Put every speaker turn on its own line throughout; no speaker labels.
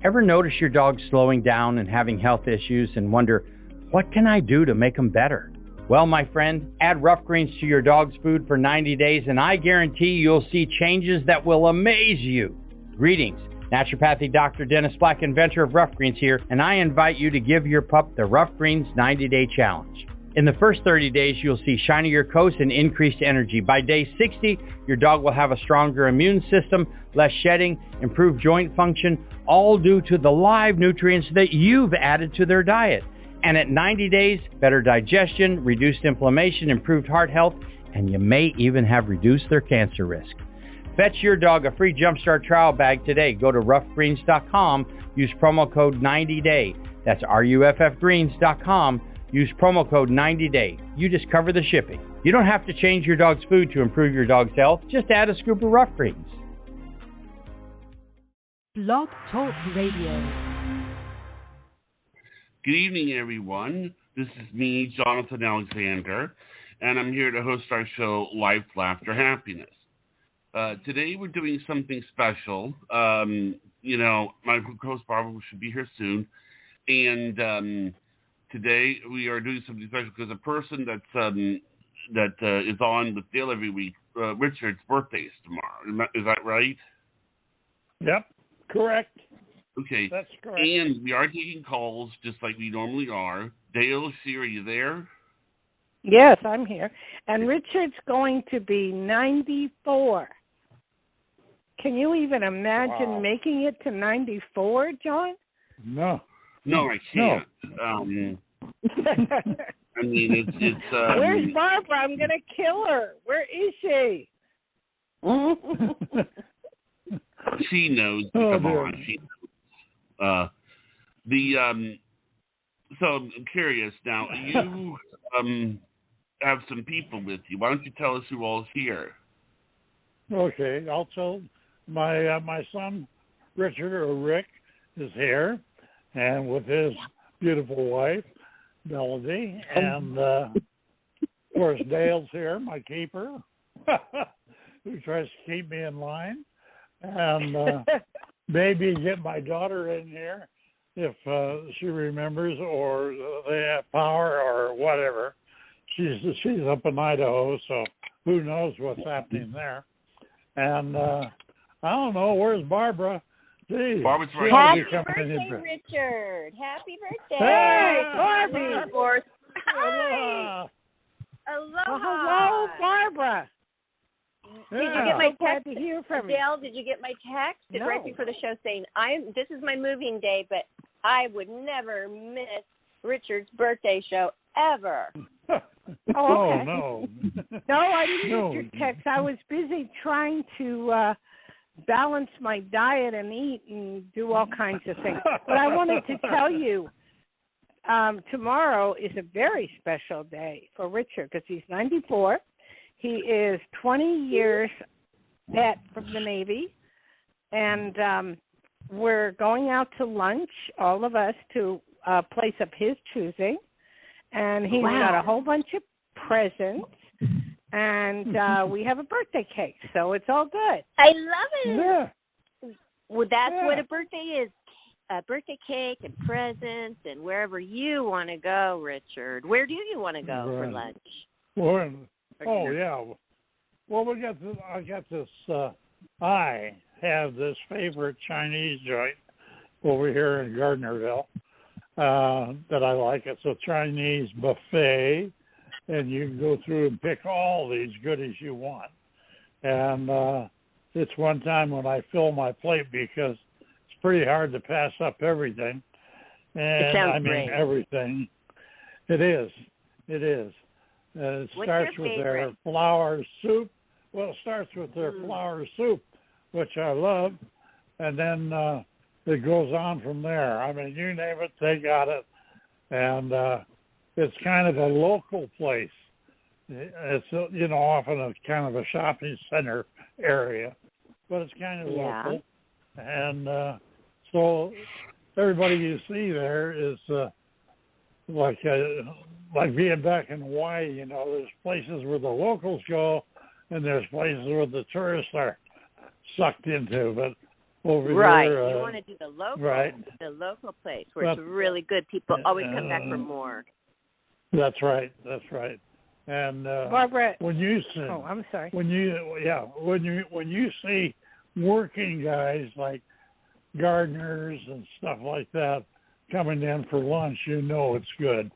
Ever notice your dog slowing down and having health issues and wonder, what can I do to make them better? Well, my friend, add Rough Greens to your dog's food for 90 days and I guarantee you'll see changes that will amaze you. Greetings. Naturopathic Dr. Dennis Black, inventor of Rough Greens here, and I invite you to give your pup the Rough Greens 90-Day Challenge. In the first 30 days, you'll see shinier coats and increased energy. By day 60, your dog will have a stronger immune system, less shedding, improved joint function, all due to the live nutrients that you've added to their diet. And at 90 days, better digestion, reduced inflammation, improved heart health, and you may even have reduced their cancer risk. Fetch your dog a free Jumpstart trial bag today. Go to roughgreens.com. Use promo code 90day. That's ruffgreens.com. Use promo code 90day. You just cover the shipping. You don't have to change your dog's food to improve your dog's health. Just add a scoop of Rough Greens.
Blog Talk Radio.
Good evening, everyone. This is me, Jonathan Alexander, and I'm here to host our show, Life, Laughter, Happiness. Today we're doing something special. My host Barbara should be here soon, and today we are doing something special because a person that is on with Dayle every week, Richard's birthday is tomorrow. Is that right?
Yep, correct.
Okay,
that's correct.
And we are taking calls just like we normally are. Dayle, Schear, are you there?
Yes, I'm here. And Richard's going to be 94. Can you even imagine making it to 94, John?
No,
I can't.
No.
I mean, it's.
Where's Barbara? I'm going to kill her. Where is she?
She knows. Come on, she knows. So I'm curious now. You have some people with you. Why don't you tell us who all's here?
Okay, I'll tell. My son Richard, or Rick, is here, and with his beautiful wife Melody, and of course Dale's here, my keeper, who tries to keep me in line, and maybe get my daughter in here if she remembers, or they have power, or whatever. She's up in Idaho, so who knows what's happening there. And I don't know, where's Barbara? Jeez,
Barbara's right.
Happy birthday, Richard. Happy birthday.
Hey,
Barbie.
Hi. Aloha.
Well, hello, Barbara.
Did you get my text?
To hear from
Dayle, did you get my text right before the show saying, this is my moving day, but I would never miss Richard's birthday show ever.
Okay.
No.
No, I didn't get your text. I was busy trying to balance my diet and eat and do all kinds of things. But I wanted to tell you, tomorrow is a very special day for Richard because he's 94. He is 20 years vet from the Navy, and we're going out to lunch, all of us, to a place of his choosing. And he's got a whole bunch of presents, and we have a birthday cake, so it's all good.
I love it.
Yeah.
Well, that's what a birthday is. A birthday cake and presents and wherever you want to go, Richard. Where do you want to go for lunch?
Yeah. Well, I have this favorite Chinese joint over here in Gardnerville that I like. It's a Chinese buffet, and you can go through and pick all these goodies you want. And it's one time when I fill my plate because it's pretty hard to pass up everything. And I mean, great. Everything. It is. It starts with their flour soup. Well, it starts with their flour soup, which I love, and then it goes on from there. I mean, you name it, they got it, and it's kind of a local place. It's often a kind of a shopping center area, but it's kind of local, and so everybody you see there is like being back in Hawaii. There's places where the locals go, and there's places where the tourists are sucked into. But over
right.
here.
You want to do the local place where it's
But-
really good. People always come back for more.
That's right. And
Barbara.
when you see,
I'm sorry.
when you see working guys like gardeners and stuff like that coming in for lunch, you know it's good.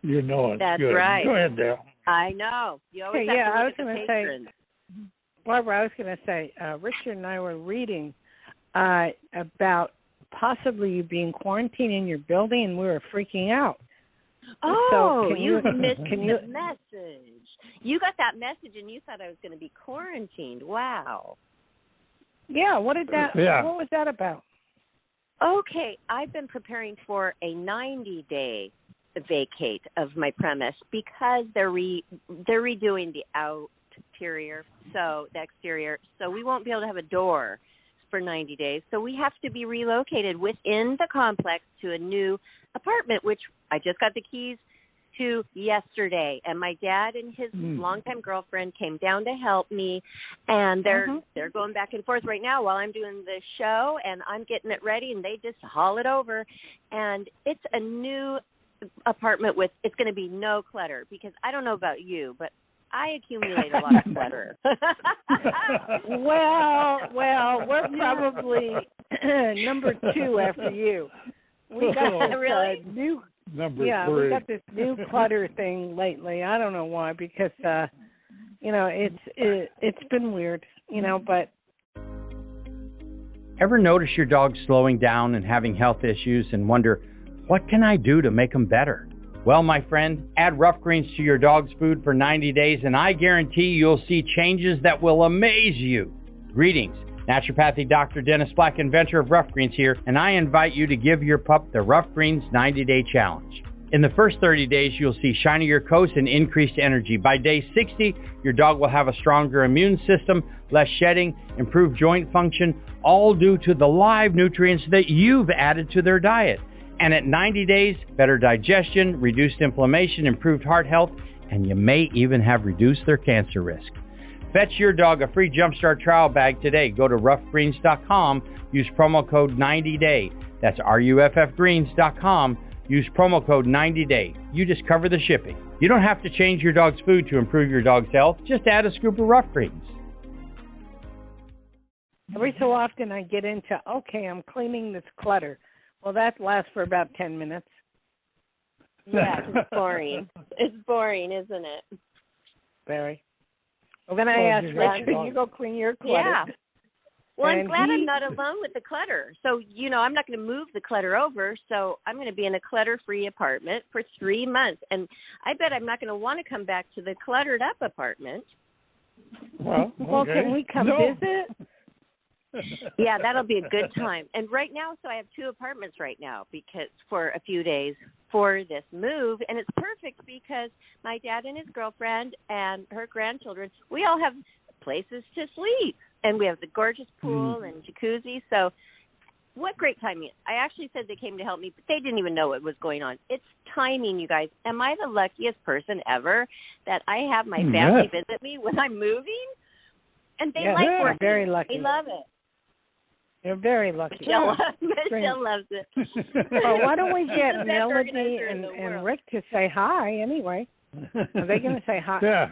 You know it's
That's
good.
right.
Go ahead, Dayle.
I know. You always
Okay,
have to
I
look
was
at the
going to say,
patrons.
Barbara, I was going to say, Richard and I were reading about possibly you being quarantined in your building, and we were freaking out.
Oh,
so
you missed the message. You got that message, and you thought I was going to be quarantined. Wow.
Yeah, what did that?
Yeah.
What was that about?
Okay, I've been preparing for a 90-day vacate of my premise because they're redoing the exterior, so we won't be able to have a door for 90 days. So we have to be relocated within the complex to a new apartment, which I just got the keys to yesterday. And my dad and his longtime girlfriend came down to help me, and they're going back and forth right now while I'm doing the show, and I'm getting it ready, and they just haul it over. And it's a new apartment it's going to be no clutter, because I don't know about you, but I accumulate a lot of clutter.
well, we're probably number 2 after you. We got this
really?
new
Number 3.
we got this new clutter thing lately. I don't know why, because it's been weird, but
Ever notice your dog slowing down and having health issues and wonder, what can I do to make them better? Well, my friend, add rough greens to your dog's food for 90 days and I guarantee you'll see changes that will amaze you. Greetings. Naturopathic Dr. Dennis Black, inventor of Rough Greens here, and I invite you to give your pup the Rough Greens 90-Day Challenge. In the first 30 days, you'll see shinier coats and increased energy. By day 60, your dog will have a stronger immune system, less shedding, improved joint function, all due to the live nutrients that you've added to their diet. And at 90 days, better digestion, reduced inflammation, improved heart health, and you may even have reduced their cancer risk. Fetch your dog a free Jumpstart trial bag today. Go to roughgreens.com. Use promo code 90day. That's ruffgreens.com. Use promo code 90day. You just cover the shipping. You don't have to change your dog's food to improve your dog's health. Just add a scoop of Rough Greens.
every so often I get into, okay, I'm cleaning this clutter. Well, that lasts for about 10 minutes.
Yeah, it's boring. It's boring, isn't it?
Very. Well, then I asked Richard, you go clean your clutter.
Yeah. Well, I'm
And
glad I'm not alone with the clutter. So, I'm not going to move the clutter over. So I'm going to be in a clutter-free apartment for 3 months. And I bet I'm not going to want to come back to the cluttered-up apartment.
Well,
can we come visit?
Yeah, that'll be a good time. And right now, so I have 2 apartments right now because for a few days for this move. And it's perfect because my dad and his girlfriend and her grandchildren, we all have places to sleep. And we have the gorgeous pool and jacuzzi. So what great timing. I actually said they came to help me, but they didn't even know what was going on. It's timing, you guys. Am I the luckiest person ever that I have my family visit me when I'm moving? And they like working.
Very lucky.
They love it.
They're very lucky.
Michelle loves it.
Well, why don't we get
Best
Melody
organizer in the
and
world.
Rick to say hi anyway? Are they going to say hi?
Yeah.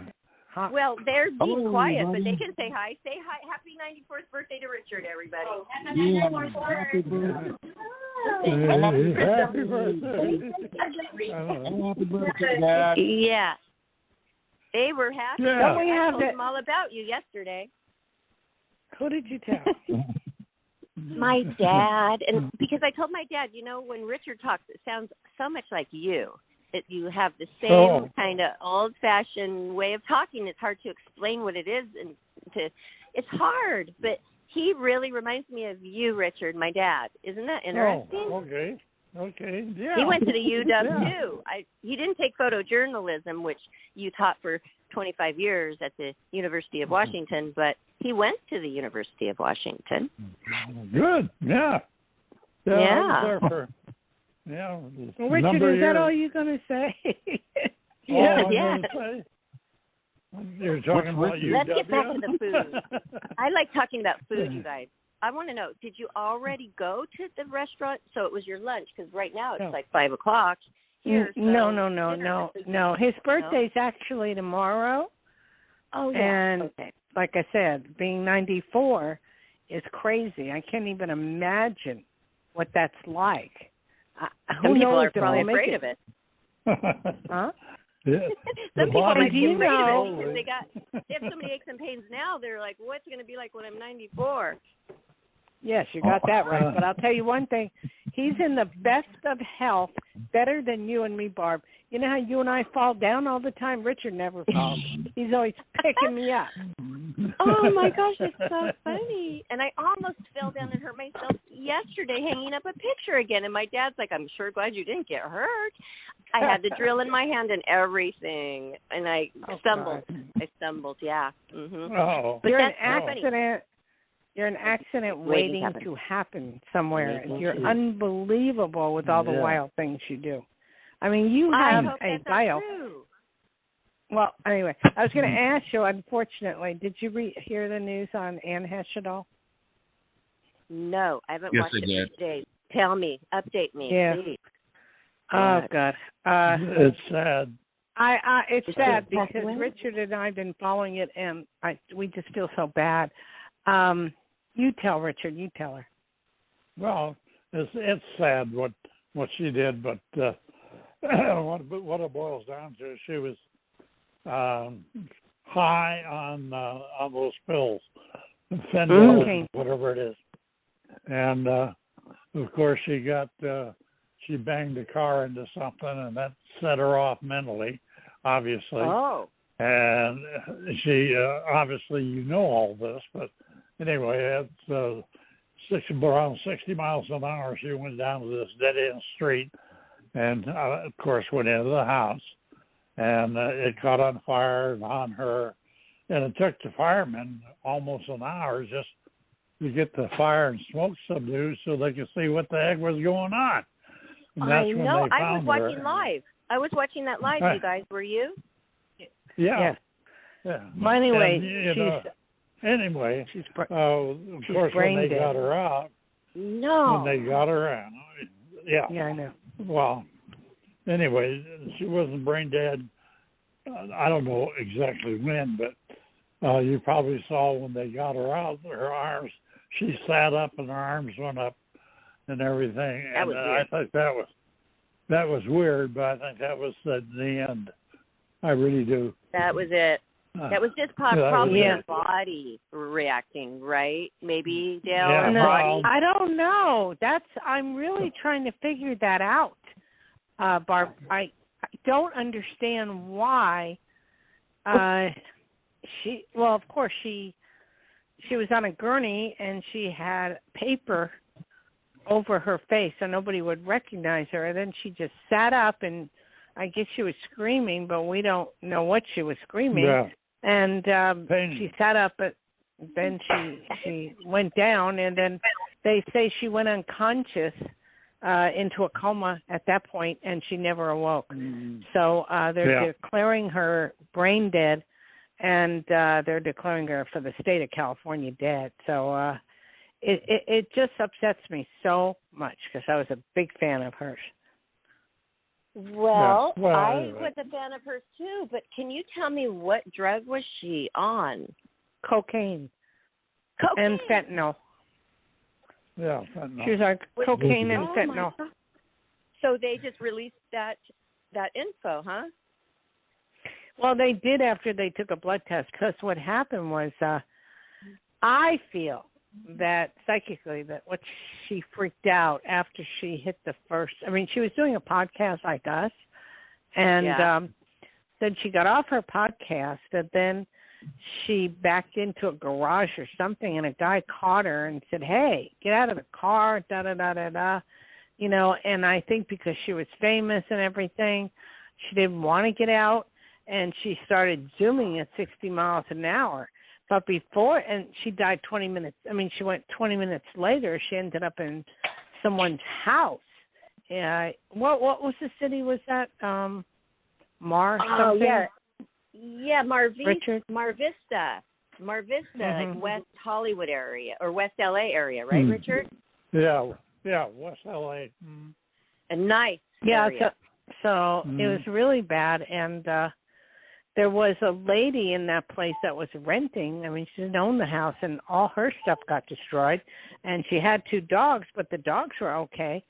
Hi.
Well, they're being quiet,
everybody.
but they can say hi. Say hi. Happy 94th birthday to Richard, everybody.
Happy birthday.
Happy birthday.
Happy birthday, Dad.
Yeah. They were happy.
Yeah.
Don't we
I
have
told
to,
them all about you yesterday.
who did you tell?
My dad. And because I told my dad, when Richard talks, it sounds so much like you. You have the same kind of old-fashioned way of talking. It's hard to explain what it is, and it's hard. But he really reminds me of you, Richard, my dad. Isn't that interesting?
Oh, okay, yeah.
He went to the UW too. He didn't take photojournalism, which you taught for 25 years at the University of Washington, but he went to the University of Washington.
Good, yeah. I was there for,
Well, Richard, is that all you're going to say?
Yeah.
You're talking about UW?
Let's get back to the food. I like talking about food, you guys. I want to know, did you already go to the restaurant? So it was your lunch, because right now it's like 5 o'clock here. So
no. His birthday's actually tomorrow.
Oh, yeah.
And like I said, being 94 is crazy. I can't even imagine what that's like.
Some people are probably afraid of it.
Huh?
Yeah.
Some people might be afraid
know.
of it because they have so many aches and pains now. They're like, what's it going to be like when I'm 94?
Yes, you got that right. But I'll tell you one thing. He's in the best of health, better than you and me, Barb. You know how you and I fall down all the time? Richard never falls. He's always picking me up.
Oh, my gosh, it's so funny. And I almost fell down and hurt myself yesterday hanging up a picture again. And my dad's like, I'm sure glad you didn't get hurt. I had the drill in my hand and everything. And I stumbled. God. I stumbled, yeah. Mm-hmm.
Oh.
But you're an accident. You're an accident waiting to happen somewhere. You're unbelievable with all the wild things you do. I mean, you have a bio. Well, anyway, I was going to ask you, unfortunately, did you hear the news on Anne Heche at all?
No, I haven't watched it today. Tell me, update me, please.
Oh, God.
It's sad.
It's sad because Richard and I have been following it, and we just feel so bad. You tell Richard. You tell her.
Well, it's sad what she did, but what it boils down to, she was high on those pills, fentanyl, whatever it is, and of course she banged a car into something, and that set her off mentally, obviously.
Oh.
And she obviously all this, but anyway, at around 60 miles an hour, she went down to this dead-end street and, of course, went into the house. And it caught on fire on her. And it took the firemen almost an hour just to get the fire and smoke subdued so they could see what the heck was going on. And that's when they found her.
I was watching live. I was watching that live, you guys. Were you?
Yeah.
Well, anyway,
Anyway, of course, when they got her out.
No.
When they got her out. Yeah.
Yeah, I know.
Well, anyway, she wasn't brain dead. I don't know exactly when, but you probably saw when they got her out, her arms, she sat up and her arms went up and everything.
That was weird.
I think that was weird, but I think that was the end. I really do.
That was it. That was just probably the body reacting, right? Maybe, Dayle?
Yeah,
no, I don't know. I'm really trying to figure that out, Barb. I don't understand why of course, she was on a gurney and she had paper over her face so nobody would recognize her. And then she just sat up and I guess she was screaming, but we don't know what she was screaming.
Yeah.
And she sat up, but then she went down, and then they say she went unconscious into a coma at that point, and she never awoke. So they're declaring her brain dead, and they're declaring her for the state of California dead. So it just upsets me so much because I was a big fan of hers.
Well, I was a fan of hers too, but can you tell me what drug was she on?
Cocaine. And fentanyl.
Yeah, fentanyl.
She was on cocaine and fentanyl.
So they just released that info, huh?
Well, they did after they took a blood test, because what happened was I feel that psychically that what she freaked out after she hit the first, I mean, she was doing a podcast like us, and then she got off her podcast, and then she backed into a garage or something, and a guy caught her and said, hey, get out of the car, da-da-da-da-da, and I think because she was famous and everything, she didn't want to get out, and she started zooming at 60 miles an hour. But before, and she died 20 minutes. I mean, she went 20 minutes later. She ended up in someone's house. What was the city? Was that Mar?
Oh,
something?
yeah, Mar
Richard?
Vista. Mar Vista, like West Hollywood area or West LA area, right, Richard?
Yeah, West LA.
A nice area.
So it was really bad, and there was a lady in that place that was renting. I mean, she didn't own the house, and all her stuff got destroyed. And she had 2 dogs, but the dogs were okay.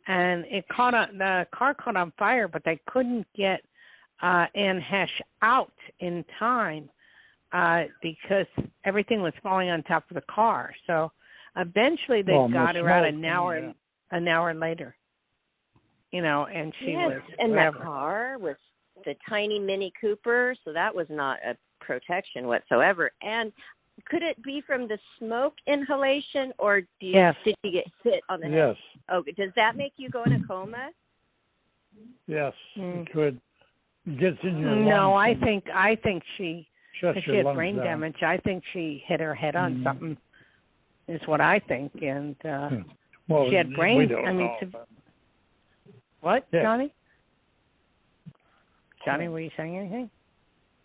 And the car caught on fire, but they couldn't get Anne Hesh out in time because everything was falling on top of the car. So eventually they got her out an hour later. You know, and she was. And
that car was the tiny Mini Cooper, so that was not a protection whatsoever. And could it be from the smoke inhalation, or did you get hit on the head?
Yes.
Okay. Does that make you go in a coma?
Yes, it could. It gets in your lungs.
No, I think she
had
brain damage. I think she hit her head on something. Is what I think, and she had brain. What, Johnny? Johnny, were you saying anything?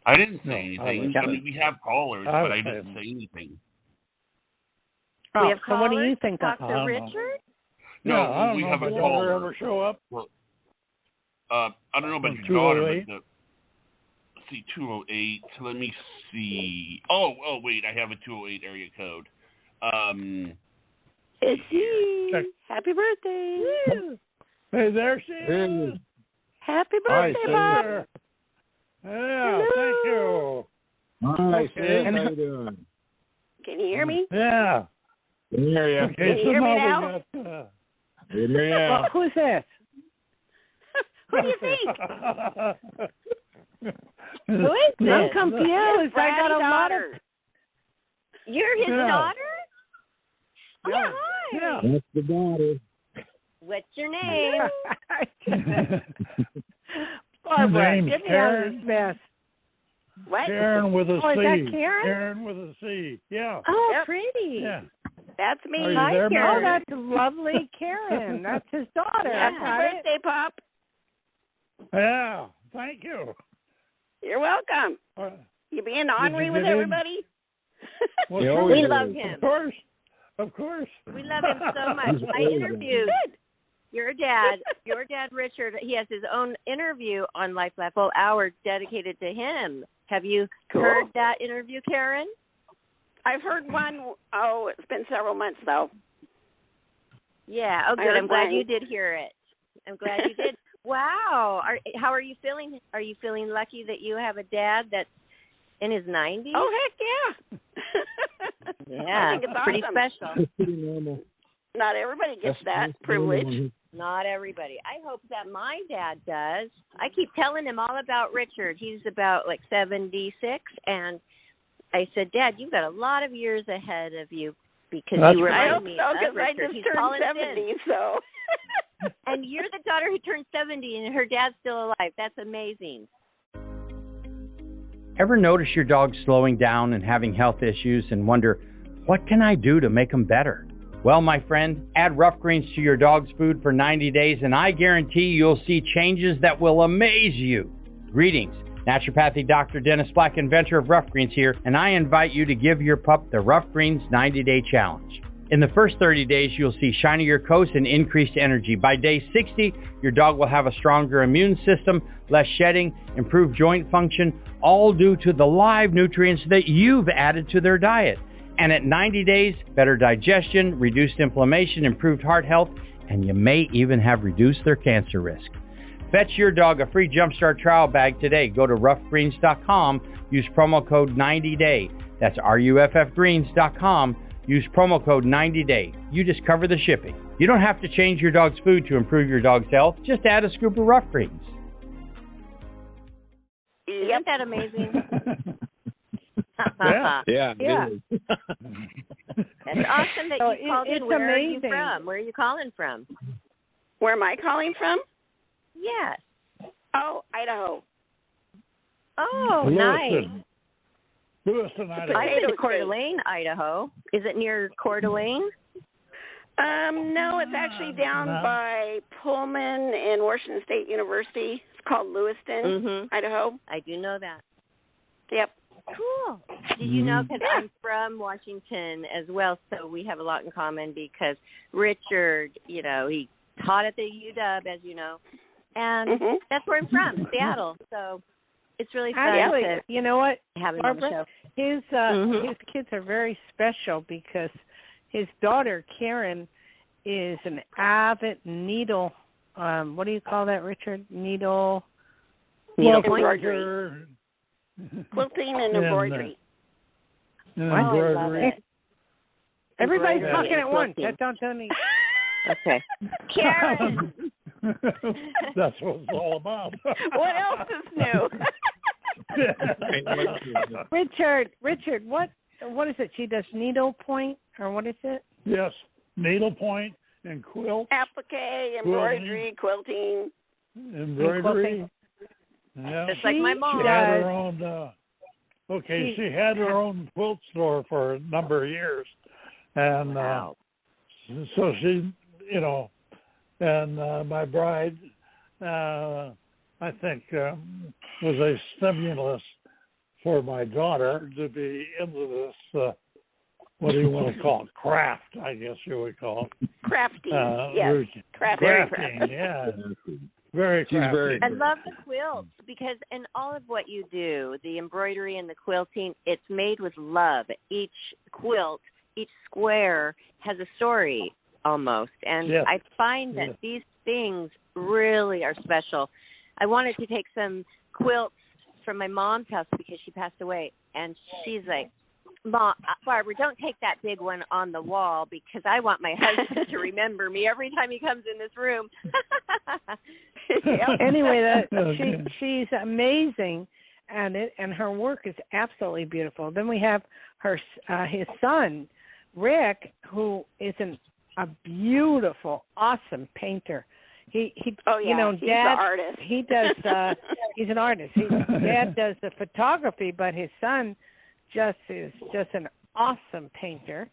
I didn't say anything. I mean, we have callers, but I didn't say anything.
We have callers?
So what do you think,
Dr. Richard?
No, we have a caller.
Ever show up?
Well, I don't know about your daughter, but let's see, 208. Let me see. Oh, wait, I have a 208 area code.
It's you. Happy birthday. Woo.
Hey, there she is.
Happy birthday, Bob.
Yeah, thank you.
Hi, Sid. How you doing?
Can you hear me?
Yeah.
Can you hear you?
Okay,
can you hear me now?
Yeah.
Who's this?
Who do you think? Who is this?
I'm confused. I got a lot of...
You're his daughter? Oh,
yeah.
hi.
Yeah.
That's the daughter.
What's your name?
Barbara,
Name's
give me
Karen.
out of best.
What?
Karen with a C.
Oh, is that Karen?
Karen with a C. Yeah.
Oh,
Yep.
pretty.
Yeah.
That's me.
Are you
Hi,
there,
Karen.
Oh, that's lovely, Karen. That's his daughter.
Happy birthday, Pop.
Yeah. Thank you.
You're welcome. You being ornery with everybody?
Well,
we love him.
Of course.
We love him so much. I interviewed your dad, Richard. He has his own interview on Life Laugh Full Hour dedicated to him. Have you heard that interview, Karen?
I've heard one. Oh, it's been several months, though.
Yeah. Oh, good. I'm glad you did hear it. I'm glad you did. Wow. How are you feeling? Are you feeling lucky that you have a dad that's in his 90s?
Oh, heck yeah.
Yeah,
I think it's
pretty
awesome.
special.
That's pretty normal.
Not everybody gets that privilege.
Not everybody. I hope that my dad does. I keep telling him all about Richard. He's about like 76, and I said, Dad, you've got a lot of years ahead of you because you remind me
I hope so,
of
because I
Richard.
just turned 70, so.
And you're the daughter who turned 70, and her dad's still alive. That's amazing.
Ever notice your dog slowing down and having health issues and wonder, what can I do to make them better? Well, my friend, add rough greens to your dog's food for 90 days and I guarantee you'll see changes that will amaze you. Greetings. Naturopathic Dr. Dennis Black, inventor of Rough Greens here, and I invite you to give your pup the Rough Greens 90-day challenge. In the first 30 days, you'll see shinier coats and increased energy. By day 60, your dog will have a stronger immune system, less shedding, improved joint function, all due to the live nutrients that you've added to their diet. And at 90 days, better digestion, reduced inflammation, improved heart health, and you may even have reduced their cancer risk. Fetch your dog a free Jumpstart trial bag today. Go to roughgreens.com. Use promo code 90day. That's ruffgreens.com. Use promo code 90day. You just cover the shipping. You don't have to change your dog's food to improve your dog's health. Just add a scoop of Rough Greens.
Isn't that amazing?
Yeah.
That's awesome that you called in. Where are you from? Where are you calling from?
Where am I calling from?
Yes.
Oh, Idaho.
Oh,
Lewiston.
nice.
Lewiston, Idaho.
I've been to Coeur d'Alene, Idaho. Is it near Coeur d'Alene?
No, it's actually down by Pullman and Washington State University. It's called Lewiston, Idaho.
I do know that.
Yep.
cool. Did you know? Because I'm from Washington as well, so we have a lot in common. Because Richard, he taught at the UW, as you know, and that's where I'm from, Seattle. So it's really fun.
Actually, you know what,
have him
Barbara?
on the show.
His kids are very special because his daughter Karen is an avid needle. What do you call that, Richard? Needlepoint.
Embroidery. Quilting and embroidery.
I love it. Everybody's
Embroidery
talking
and
at once.
quilting.
Don't tell me.
Okay. Karen.
That's what it's all about.
What else is new?
Richard, what is it? She does needlepoint, or what is it?
Yes, needlepoint and quilt.
Applique, embroidery, quilting.
Embroidery. Yeah.
Just like my mom.
She had her own. She had her own quilt store for a number of years, and so she, and my bride, I think, was a stimulus for my daughter to be into this. What do you want to call it? Craft, I guess you would call it.
Crafting, yes.
Crafting, yeah. Very crafty.
I love the quilts because in all of what you do, the embroidery and the quilting, it's made with love. Each quilt, each square has a story almost. And I find that these things really are special. I wanted to take some quilts from my mom's house because she passed away. And she's like, Mom, Barbara, don't take that big one on the wall because I want my husband to remember me every time he comes in this room.
Anyway, she's amazing at it, and her work is absolutely beautiful. Then we have his son, Rick, who is a beautiful, awesome painter. He's
an artist.
He does. He's an artist. Dad does the photography, but his son is just an awesome painter,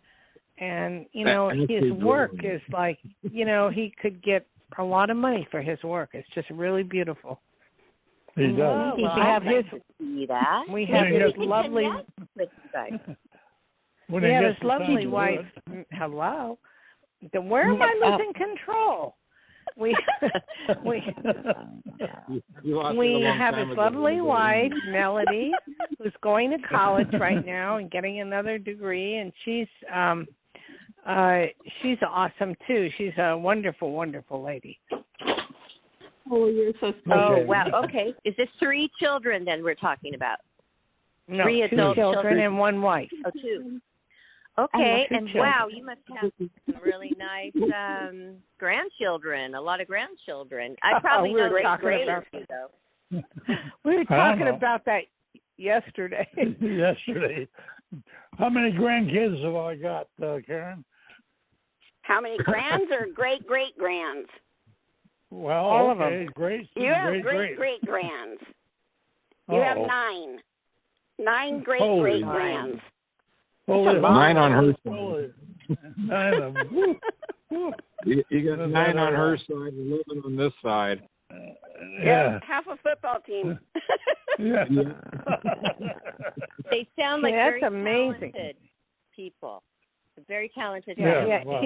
and his work is like he could get a lot of money for his work. It's just really beautiful.
He does.
We have his lovely. We have his lovely wife. Hello. Where am I losing control? We have his lovely wife, Melody, who's going to college right now and getting another degree, and she's awesome too. She's a wonderful, wonderful lady.
Oh, you're so sweet. Oh, wow. Okay. Is this 3 children then we're talking about?
No,
3 adult
2 children and 1 wife.
Oh, 2. Okay, and
children.
wow, you must have some really nice grandchildren, a lot of grandchildren. I probably know the grade though.
We were talking about that yesterday.
How many grandkids have I got, Karen?
How many grands or great-great-grands?
Well,
all of them.
Great.
You have great-great-grands. You have 9. 9 great-great-grands.
9 on her side.
9 of them.
You got 9 on her side, 11 on this side.
Yeah, half a football team.
They sound like
that's
very
amazing.
Talented people. Very talented.
Yeah.
Wow.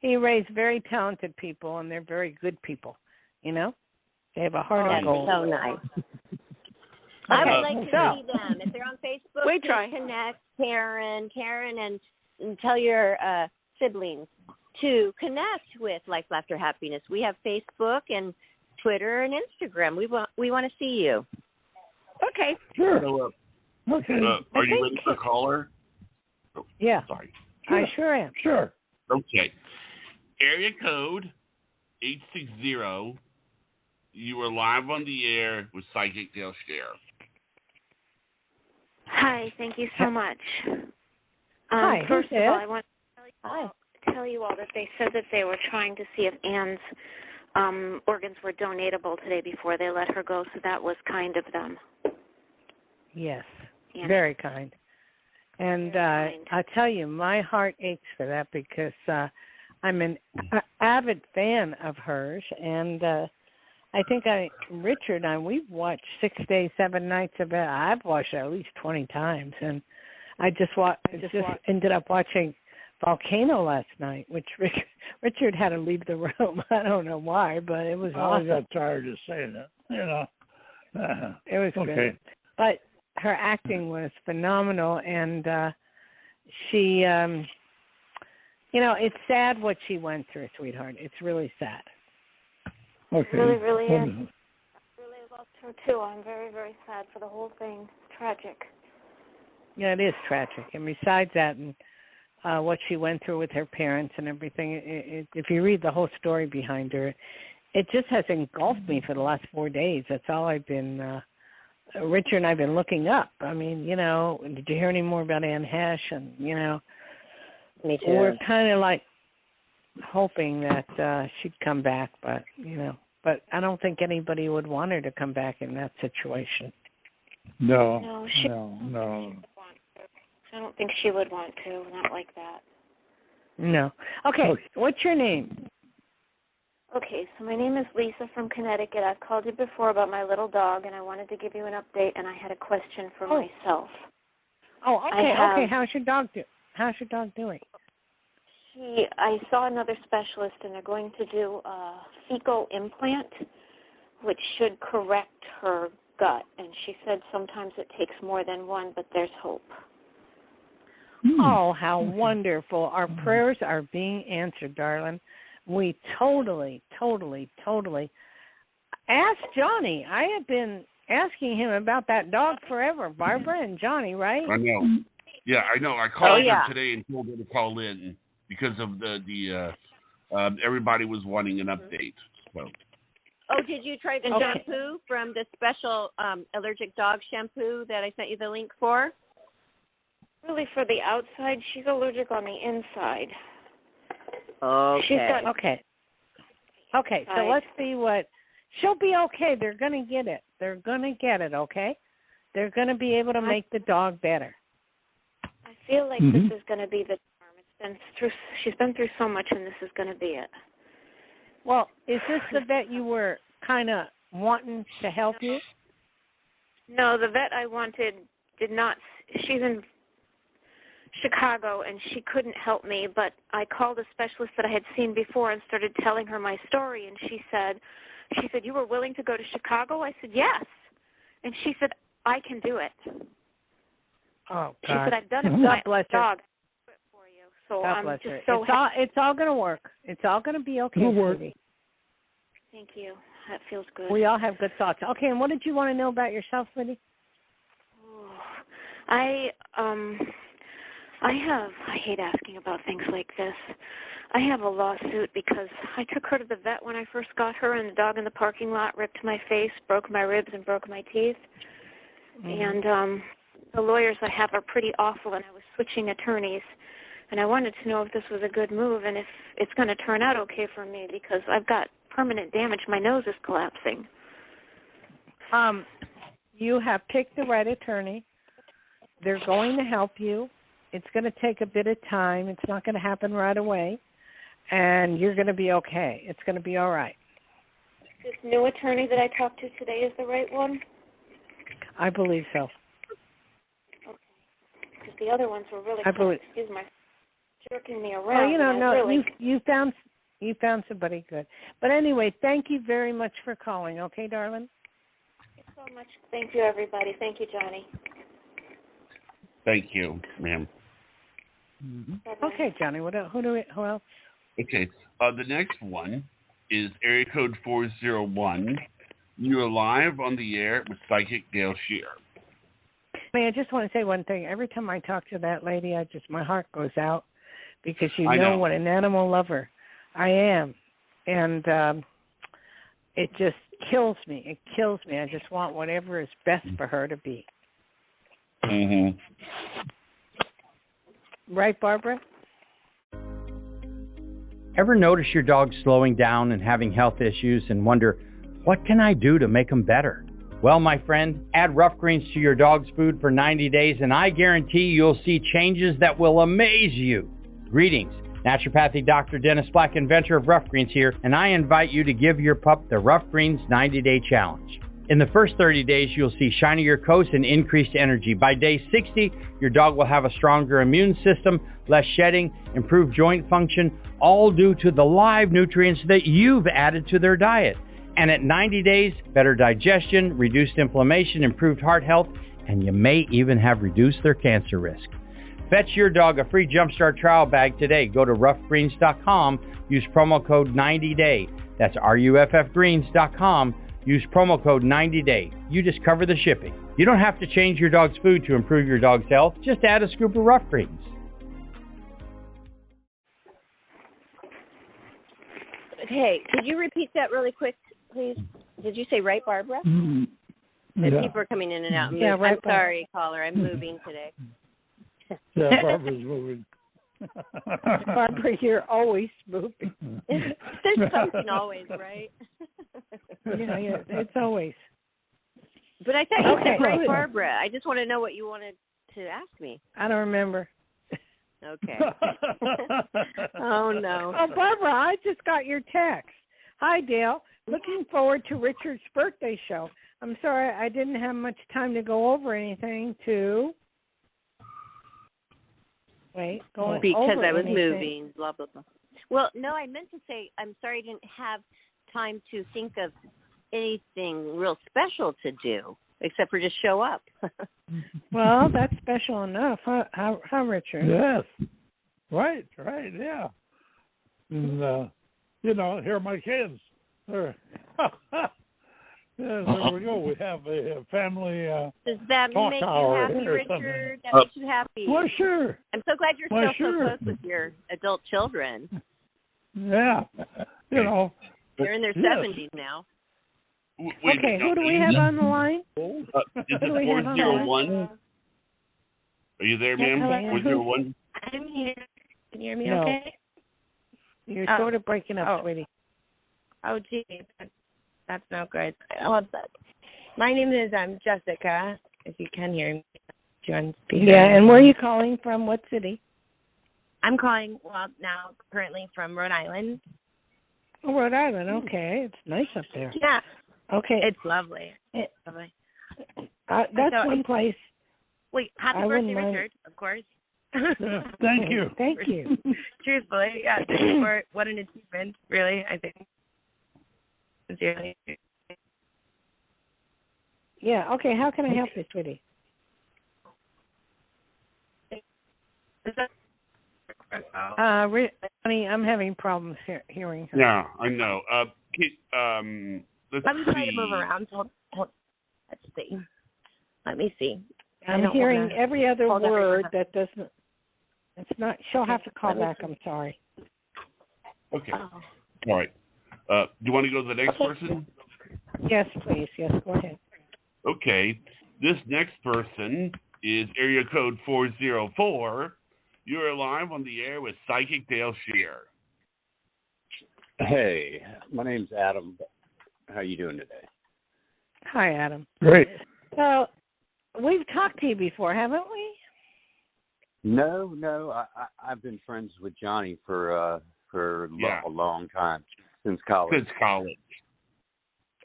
He raised very talented people, and they're very good people. They have a heart of gold.
That's so nice. I would like to see them. If they're on Facebook,
we try.
Connect Karen, and tell your siblings to connect with Life, Laughter, Happiness. We have Facebook and Twitter and Instagram. We want to see you.
Okay.
Sure.
Okay. Are you ready for a caller? Oh,
yeah.
Sorry.
I sure am.
Sure.
Okay. Area code 860. You are live on the air with Psychic Dayle Schear.
Hi, thank you so much.
Hi,
first of all, I want
to
tell you all that they said that they were trying to see if Anne's organs were donatable today before they let her go, so that was kind of them.
Yes, very kind. And I tell you, my heart aches for that because I'm an avid fan of hers, and think Richard and I, we've watched 6 days, 7 nights of it. I've watched it at least 20 times, and I just ended up watching Volcano last night, which Richard had to leave the room. I don't know why, but it was awesome.
I got tired of saying it,
It was good. But her acting was phenomenal, and she, it's sad what she went through, sweetheart. It's really sad.
Okay.
Really, really is. I really loved her, too. I'm very, very sad for the whole thing. It's tragic.
Yeah, it is tragic. And besides that, and what she went through with her parents and everything, if you read the whole story behind her, it just has engulfed me for the last 4 days. That's all I've been, Richard and I have been looking up. I mean, did you hear any more about Anne Hesh? And,
Me too.
We're kind of like hoping that she'd come back, but, but I don't think anybody would want her to come back in that situation.
No.
I don't think she would want to, not like that.
No. Okay, what's your name?
Okay, so my name is Lisa from Connecticut. I've called you before about my little dog, and I wanted to give you an update, and I had a question for myself.
Oh, okay. How's your dog doing?
I saw another specialist, and they're going to do a fecal implant, which should correct her gut. And she said sometimes it takes more than one, but there's hope.
Oh, how wonderful. Our prayers are being answered, darling. We totally ask Johnny. I have been asking him about that dog forever, Barbara and Johnny, right?
I know. Yeah, I know. I called her today and told her to call in because of the everybody was wanting an update. So.
Oh, did you try the shampoo from the special allergic dog shampoo that I sent you the link for?
Really, for the outside, she's allergic on the inside.
Okay.
Okay, so let's see what... She'll be okay. They're going to get it. Okay? They're going to be able to make the dog better.
I feel like this is going to be the charm. She's been through so much, and this is going to be it.
Well, is this the vet you were kind of wanting to help you?
No, the vet I wanted did not. She's in Chicago, and she couldn't help me, but I called a specialist that I had seen before and started telling her my story, and she said, you were willing to go to Chicago? I said, yes. And she said, I can do it.
Oh, God.
She said, I've done it with my dog. For you. So I'm just so happy.
It's all going to work. It's all going to be okay, sweetie.
Thank you. That feels good.
We all have good thoughts. Okay, and what did you want to know about yourself, sweetie?
I hate asking about things like this. I have a lawsuit because I took her to the vet when I first got her, and the dog in the parking lot ripped my face, broke my ribs, and broke my teeth. And the lawyers I have are pretty awful, and I was switching attorneys. And I wanted to know if this was a good move and if it's going to turn out okay for me because I've got permanent damage. My nose is collapsing.
You have picked the right attorney. They're going to help you. It's going to take a bit of time. It's not going to happen right away. And you're going to be okay. It's going to be all right.
This new attorney that I talked to today is the right one?
I believe so.
Okay. Because the other ones were really, excuse my jerking me around.
You found somebody good. But anyway, thank you very much for calling. Okay, darling?
Thank you so much. Thank you, everybody. Thank you, Johnny.
Thank you, ma'am.
Okay, Johnny. Who else?
Okay. The next one is area code 401. You're live on the air with Psychic Dayle Schear.
I just want to say one thing. Every time I talk to that lady, my heart goes out because you know what an animal lover I am. And it just kills me. It kills me. I just want whatever is best for her to be.
Mm-hmm.
Right, Barbara?
Ever notice your dog slowing down and having health issues and wonder, what can I do to make them better? Well, my friend, add rough greens to your dog's food for 90 days and I guarantee you'll see changes that will amaze you. Greetings. Naturopathic Dr. Dennis Black, inventor of Rough Greens here, and I invite you to give your pup the Rough Greens 90-Day Challenge. In the first 30 days, you'll see shinier coats and increased energy. By day 60, your dog will have a stronger immune system, less shedding, improved joint function, all due to the live nutrients that you've added to their diet. And at 90 days, better digestion, reduced inflammation, improved heart health, and you may even have reduced their cancer risk. Fetch your dog a free Jumpstart trial bag today. Go to roughgreens.com, use promo code 90day. That's ruffgreens.com. Use promo code 90day. You just cover the shipping. You don't have to change your dog's food to improve your dog's health. Just add a scoop of Rough Greens.
Hey, could you repeat that really quick, please? Did you say right, Barbara?
Mm-hmm.
The people are coming in and out.
Yeah, right,
I'm sorry, caller. I'm moving today.
Yeah, Barbara's moving.
Barbara, you're always moving.
There's something always, right?
Yeah, it's always.
But I thought you said right, Barbara. I just want to know what you wanted to ask me.
I don't remember.
Okay. Oh, no.
Oh, Barbara, I just got your text. Hi, Dayle. Looking forward to Richard's birthday show. I'm sorry I didn't have much time to go over anything to... Wait, going
because
over
I was
anything.
moving, blah, blah, blah. Well, no, I meant to say I'm sorry I didn't have time to think of anything real special to do except for just show up.
Well, that's special enough, huh, Richard?
Yes. Right, yeah. And, here are my kids. There we go. We have a family
Does that
talk
make you
hour
happy,
or
Richard?
something.
That makes you happy.
Well, sure.
I'm so glad you're
Well,
still
sure.
so close with your adult children.
Yeah.
They're in their 70s now.
Wait,
Okay, who do we have on the line?
Is it 401? Are you there, ma'am? 401?
I'm here. Can you hear me
No.
okay?
You're sort of breaking up, sweetie.
Oh, gee. That's no good. My name is Jessica, if you can hear me. On speaker.
Yeah, and where are you calling from? What city?
I'm calling, now currently from Rhode Island.
Oh, Rhode Island. Okay, it's nice up there.
Yeah.
Okay.
It's lovely. Lovely.
That's one place.
Wait, happy birthday, Richard, of course.
Thank you.
Thank you.
Truthfully, yeah. What an achievement, really, I think. Sincerely.
Yeah, okay, how can I help you, sweetie? Honey, I'm having problems hearing her.
Yeah, I know. Let's
I'm trying
see.
to move around. Let's see. Let me see.
I'm hearing every other word that doesn't. It's not. She'll have to call back. I'm sorry.
Okay. All right. Do you want to go to the next person?
Yes, please. Yes, go ahead.
Okay. This next person is area code 404. You are live on the air with Psychic Dayle Schear.
Hey, my name's Adam. How you doing today?
Hi, Adam.
Great.
So, we've talked to you before, haven't we?
No. I've been friends with Johnny for a long time, since college.
Since college.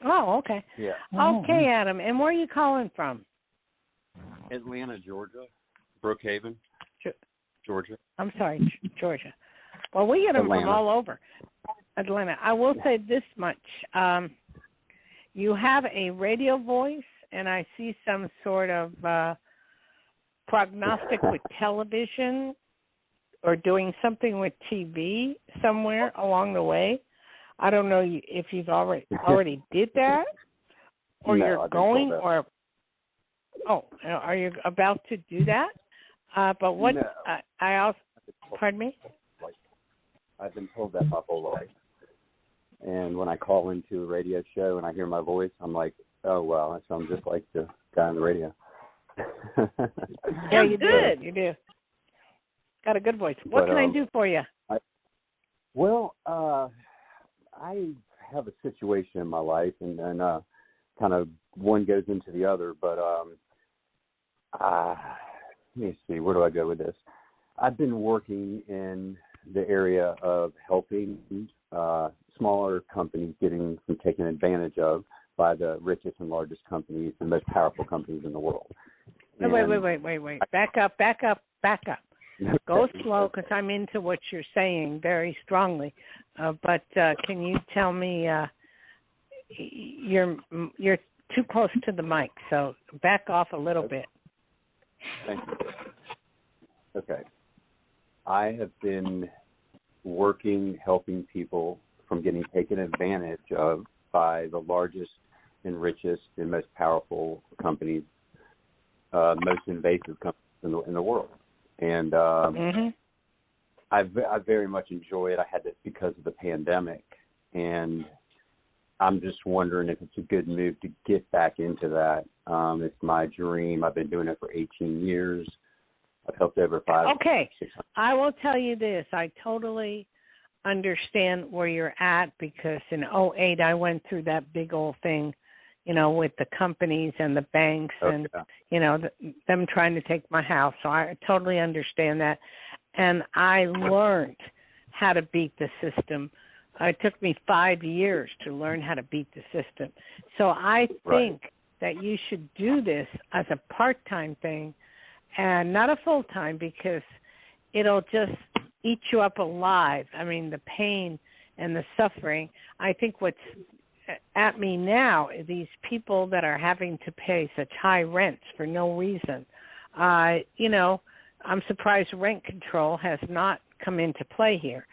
Oh, okay.
Yeah.
Okay, Adam. And where are you calling from?
Atlanta, Georgia. Brookhaven, Georgia.
I'm sorry, Georgia. Well, we get them
Atlanta.
from all over. Atlanta. I will say this much. You have a radio voice, and I see some sort of prognostic with television or doing something with TV somewhere along the way. I don't know if you've already did that, or
No,
you're going, or are you about to do that? But what
No.
I also, pardon me?
I've been told that my whole life. And when I call into a radio show and I hear my voice, I'm like, oh, wow, I sound just like the guy on the radio.
Yeah, you do. You do. Got a good voice. What can I do for you?
I have a situation in my life, and kind of one goes into the other, but let me see, where do I go with this? I've been working in the area of helping smaller companies getting from taken advantage of by the richest and largest companies and most powerful companies in the world. And
Wait. Back up. Go slow, because I'm into what you're saying very strongly. But can you tell me, you're too close to the mic, so back off a little bit.
Thank you. Okay. I have been helping people from getting taken advantage of by the largest and richest and most powerful companies, most invasive companies in the world. And I very much enjoy it. I had it because of the pandemic, and I'm just wondering if it's a good move to get back into that. It's my dream. I've been doing it for 18 years. I've helped over 500.
Okay. I will tell you this. I totally understand where you're at, because in 2008 I went through that big old thing, with the companies and the banks and, them trying to take my house. So I totally understand that. And I learned how to beat the system. It took me 5 years to learn how to beat the system. So I think that you should do this as a part-time thing and not a full-time, because it'll just eat you up alive. I mean, the pain and the suffering. I think what's at me now, these people that are having to pay such high rents for no reason. I'm surprised rent control has not come into play here.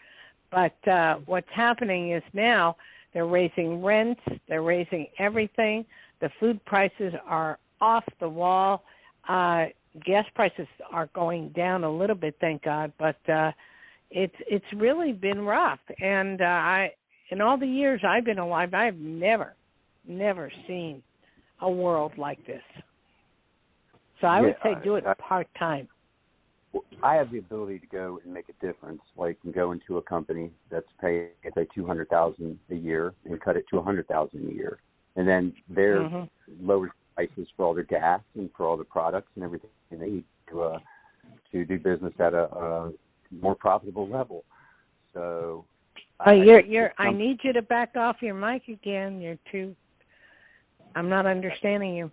But what's happening is now they're raising rents, they're raising everything. The food prices are off the wall. Gas prices are going down a little bit, thank God, but it's really been rough. And in all the years I've been alive, I've never seen a world like this. So I would say do it part-time.
I have the ability to go and make a difference, like go into a company that's paying, say, $200,000 a year and cut it to $100,000 a year, and then they're lower prices for all their gas and for all the products and everything they need to do business at a more profitable level. So
I need you to back off your mic again. I'm not understanding you.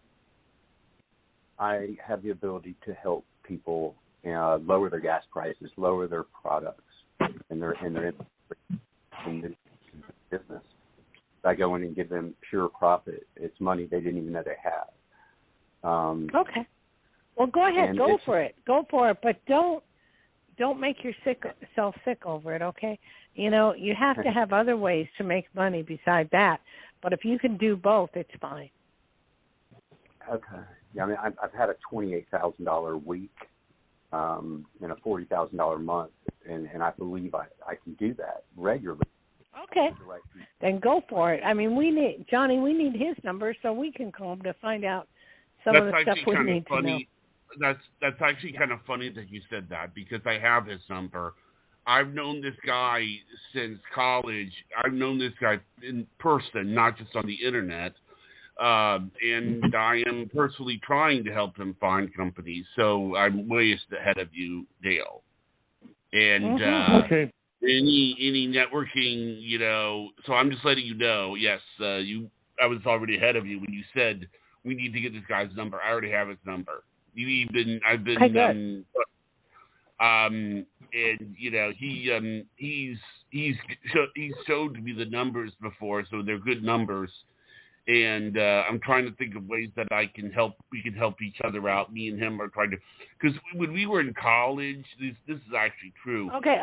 I have the ability to help people lower their gas prices, lower their products, and their business. I go in and give them pure profit. It's money they didn't even know they had.
Okay. Well, go ahead. Go for it. But don't make yourself sick over it, okay? You have to have other ways to make money beside that. But if you can do both, it's fine.
Okay. Yeah, I mean, I've had a $28,000 week and a $40,000 month, and I believe I can do that regularly.
Okay. Then go for it. I mean, we need his number so we can call him to find out some of the stuff we need to know.
That's actually kind of funny that you said that, because I have his number. I've known this guy since college. I've known this guy in person, not just on the internet. And I am personally trying to help him find companies. So I'm way ahead of you, Dayle. And any networking, so I'm just letting you know, yes, I was already ahead of you when you said we need to get this guy's number. I already have his number. I've been and he's showed me the numbers before, so they're good numbers. And I'm trying to think of ways that we can help each other out. Me and him are trying to, because when we were in college, this is actually true.
Okay,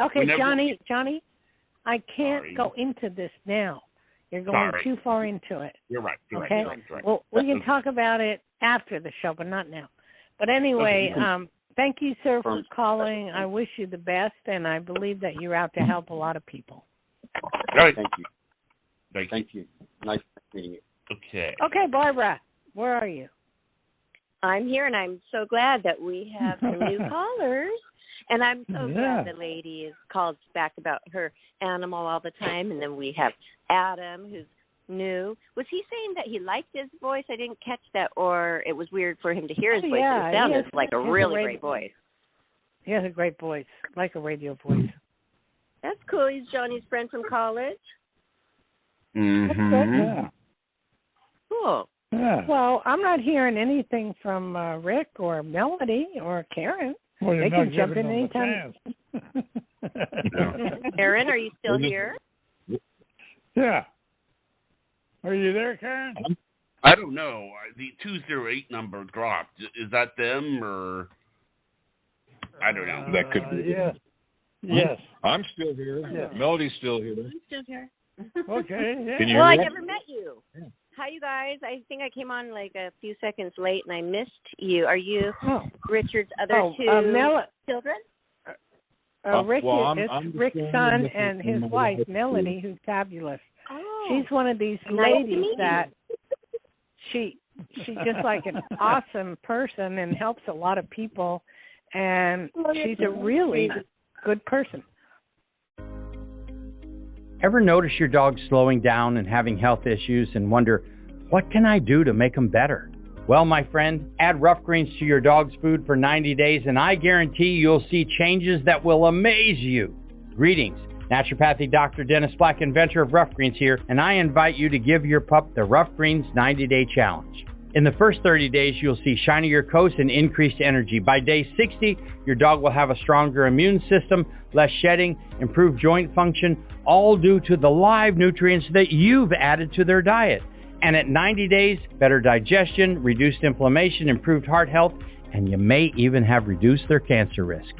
Johnny, I can't go into this now. You're going too far into it.
You're right.
Okay. Right. Well, we can talk about it after the show, but not now. But anyway, thank you, sir, for calling. I wish you the best, and I believe that you're out to help a lot of people.
All right.
Thank you. Thank you. Nice meeting you.
Okay.
Okay, Barbara, where are you?
I'm here, and I'm so glad that we have some new callers. And I'm so glad the lady is called back about her animal all the time. And then we have Adam, who's new. Was he saying that he liked his voice? I didn't catch that, or it was weird for him to hear his voice. It sounded like a really great voice.
He has a great voice, like a radio voice.
That's cool. He's Johnny's friend from college.
Mm-hmm.
Yeah.
Cool.
Yeah.
Well, I'm not hearing anything from Rick or Melody or Karen.
Well, you're
They
not
can jump
giving
in
them the
anytime.
chance.
Karen, are you still here?
Yeah. Are you there, Karen?
I don't know. The 208 number dropped. Is that them or? I don't know.
That could be.
Yes. Yes.
I'm still here.
Yeah.
Melody's still here.
I'm still here.
Okay. Yeah.
Can you
Well, I
hear me?
never met you. Hi, you guys. I think I came on like a few seconds late and I missed you. Are you Richard's other two children?
Rick
well,
is
I'm
Rick's son and his wife, Melody, who's fabulous.
Oh.
She's one of these
Nice to
ladies
meet
that she's just like an awesome person and helps a lot of people, and she's a really good person.
Ever notice your dog slowing down and having health issues and wonder, what can I do to make them better? Well, my friend, add rough greens to your dog's food for 90 days and I guarantee you'll see changes that will amaze you. Greetings. Naturopathic Dr. Dennis Black, inventor of Rough Greens here, and I invite you to give your pup the Rough Greens 90-day challenge. In the first 30 days, you'll see shinier coats and increased energy. By day 60, your dog will have a stronger immune system, less shedding, improved joint function, all due to the live nutrients that you've added to their diet. And at 90 days, better digestion, reduced inflammation, improved heart health, and you may even have reduced their cancer risk.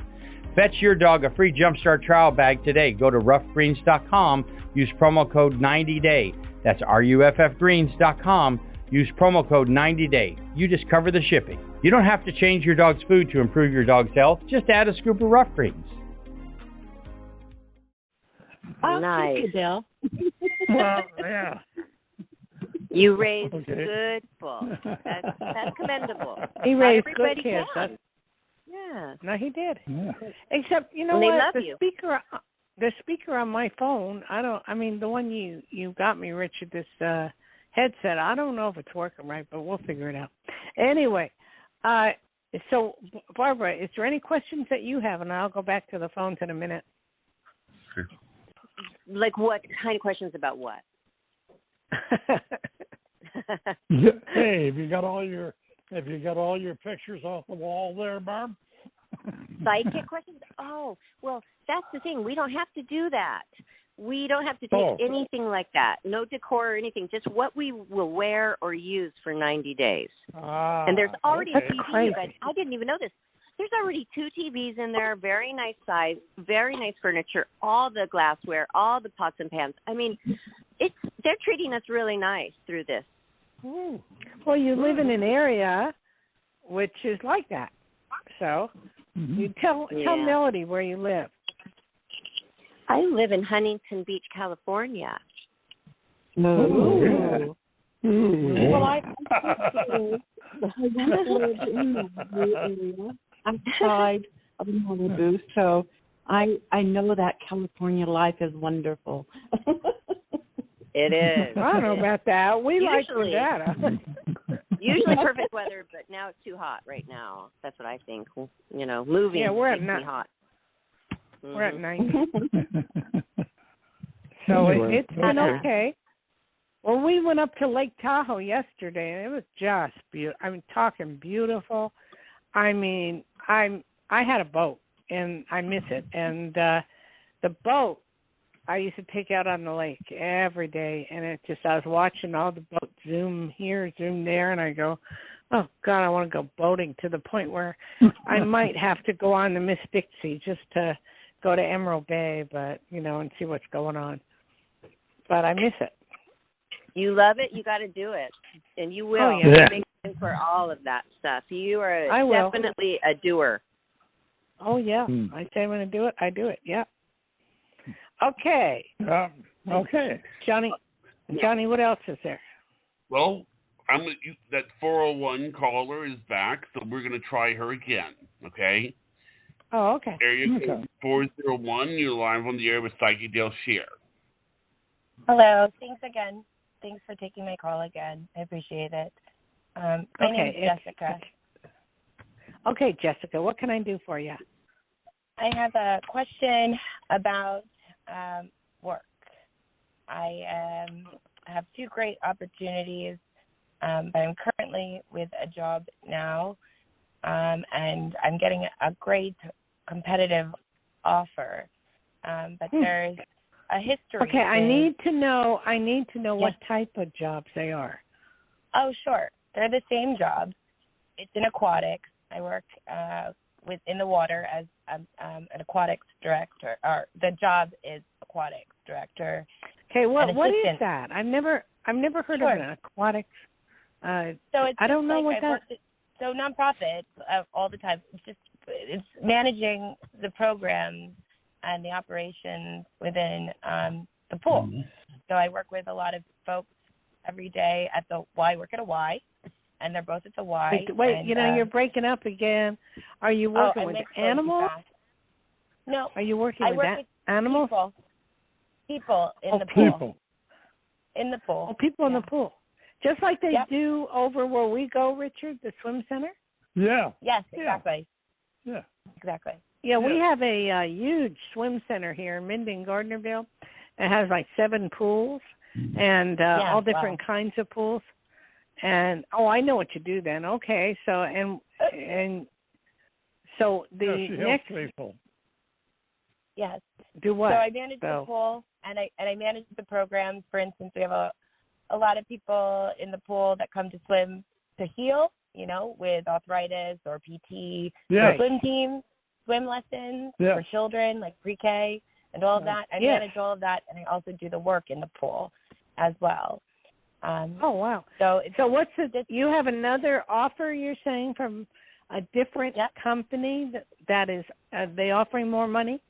Fetch your dog a free Jumpstart trial bag today. Go to roughgreens.com, use promo code 90day. That's ruffgreens.com. Use promo code 90day. You just cover the shipping. You don't have to change your dog's food to improve your dog's health. Just add a scoop of Rough Greens.
Nice.
Thank you, Dayle.
Well, yeah.
You raised
Okay.
good bull. That's commendable.
He
Not
raised
everybody
good kids.
can. Yeah.
No, he did.
Yeah.
Except, you know
And they
what?
love
The
you.
speaker on my phone, the one you got me, Richard, this headset, I don't know if it's working right, but we'll figure it out. Anyway, so Barbara, is there any questions that you have? And I'll go back to the phones in a minute.
Like what kind of questions about what?
Hey, have you got all your pictures off the wall there, Barb?
Sidekick questions? Oh, well, that's the thing. We don't have to do that. We don't have to take anything like that. No decor or anything. Just what we will wear or use for 90 days. And there's already a TV, you guys. I didn't even know this. There's already 2 TVs in there, very nice size, very nice furniture, all the glassware, all the pots and pans. I mean, they're treating us really nice through this.
Well, you live in an area which is like that. So you tell Melody where you live.
I live in Huntington Beach, California.
Ooh.
Well, I live in the area outside of Malibu, so I know that California life is wonderful.
It is.
I don't know about that. We like Nevada.
Usually perfect weather, but now it's too hot right now. That's what I think. You know, moving
we're
makes me hot.
We're at 90. So it's been okay. Well, we went up to Lake Tahoe yesterday, and it was just beautiful. I mean, talking beautiful. I mean, I had a boat, and I miss it. And the boat, I used to take out on the lake every day, and I was watching all the boats zoom here, zoom there, and I go, oh, God, I want to go boating to the point where I might have to go on the Miss Dixie just to go to Emerald Bay, but, and see what's going on. But I miss it.
You love it, you got to do it. And you will.
Oh, yeah.
Make time for all of that stuff. You are definitely a doer.
Oh, yeah. I say I'm going to do it, I do it, yeah. Okay.
Okay.
Johnny, what else is there?
Well, that 401 caller is back, so we're going to try her again, okay?
Oh, okay.
Area code 401, you're live on the air with Psychic Dayle Schear.
Hello. Thanks again. Thanks for taking my call again. I appreciate it. My name is Jessica.
Okay, Jessica, what can I do for you?
I have a question about work. I have two great opportunities, but I'm currently with a job now, and I'm getting a great competitive offer. But there's a history.
Okay, I need to know what
Yes.
type of jobs they are.
Oh, sure. They're the same job. It's in aquatics. I work in the water as an aquatics director. Or the job is aquatics director.
Okay, what is
assistant.
that? I've never heard
Sure.
of an aquatics.
So it's
I don't know
like
what that.
So nonprofit all the time. It's managing the programs and the operations within the pool.
Mm-hmm.
So I work with a lot of folks every day at the Y. I work at a Y, and they're both at the Y.
Wait,
and,
you're breaking up again. Are you working with animals?
No.
Are you working
I
with
work with
animals?
People in the
people.
pool. In the pool.
Oh, people in the pool. Just like they
Yep.
do over where we go, Richard, the swim center?
Yeah.
Yes, exactly.
Yeah.
Exactly.
Yeah, we have a huge swim center here in Minden, Gardnerville. It has like 7 pools and all different kinds of pools. And I know what you do then. Okay, so and so the
she
next
helps people.
Yes.
Do what?
So I manage the pool and I manage the programs. For instance, we have a lot of people in the pool that come to swim to heal, with arthritis or PT, swim teams, swim lessons for children, like pre-K and all of that. I manage all of that, and I also do the work in the pool as well.
Oh, wow.
So
what's you have another offer, you're saying, from a different company that is, they offering more money?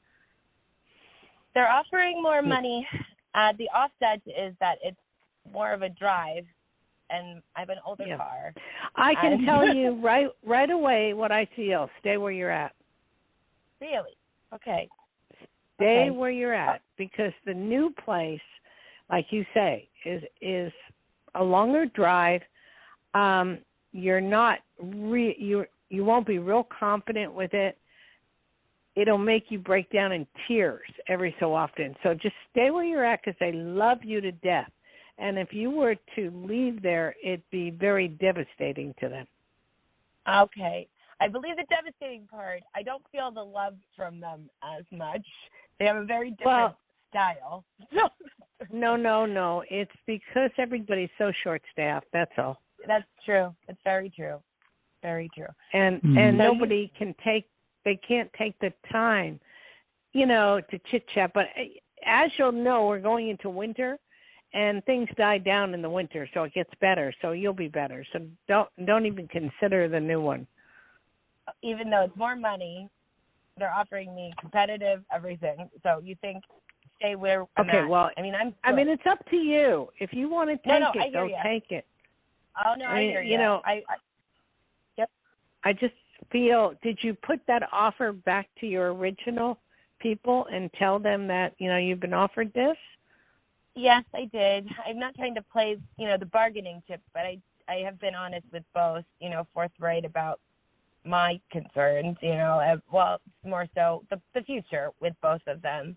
They're offering more money. The offset is that it's more of a drive, and I have an older car.
I can tell you right away what I feel. Stay where you're at.
Really? Okay.
Stay where you're at, because the new place, like you say, is a longer drive. You're not you won't be real confident with it. It'll make you break down in tears every so often. So just stay where you're at, because they love you to death. And if you were to leave there, it'd be very devastating to them.
Okay. I believe the devastating part, I don't feel the love from them as much. They have a very different style.
No. It's because everybody's so short-staffed. That's all.
That's true. It's very true. Very true.
And nobody can take. They can't take the time, to chit-chat. But as you'll know, we're going into winter, and things die down in the winter, so it gets better. So you'll be better. So don't even consider the new one.
Even though it's more money, they're offering me competitive everything. So you think stay where I'm at.
Well,
I mean,
it's up to you. If you want to take go take it.
Oh no, I hear you.
I just feel. Did you put that offer back to your original people and tell them that you've been offered this?
Yes, I did. I'm not trying to play the bargaining chip, but I have been honest with both. Forthright about my concerns. Well, more so the future with both of them.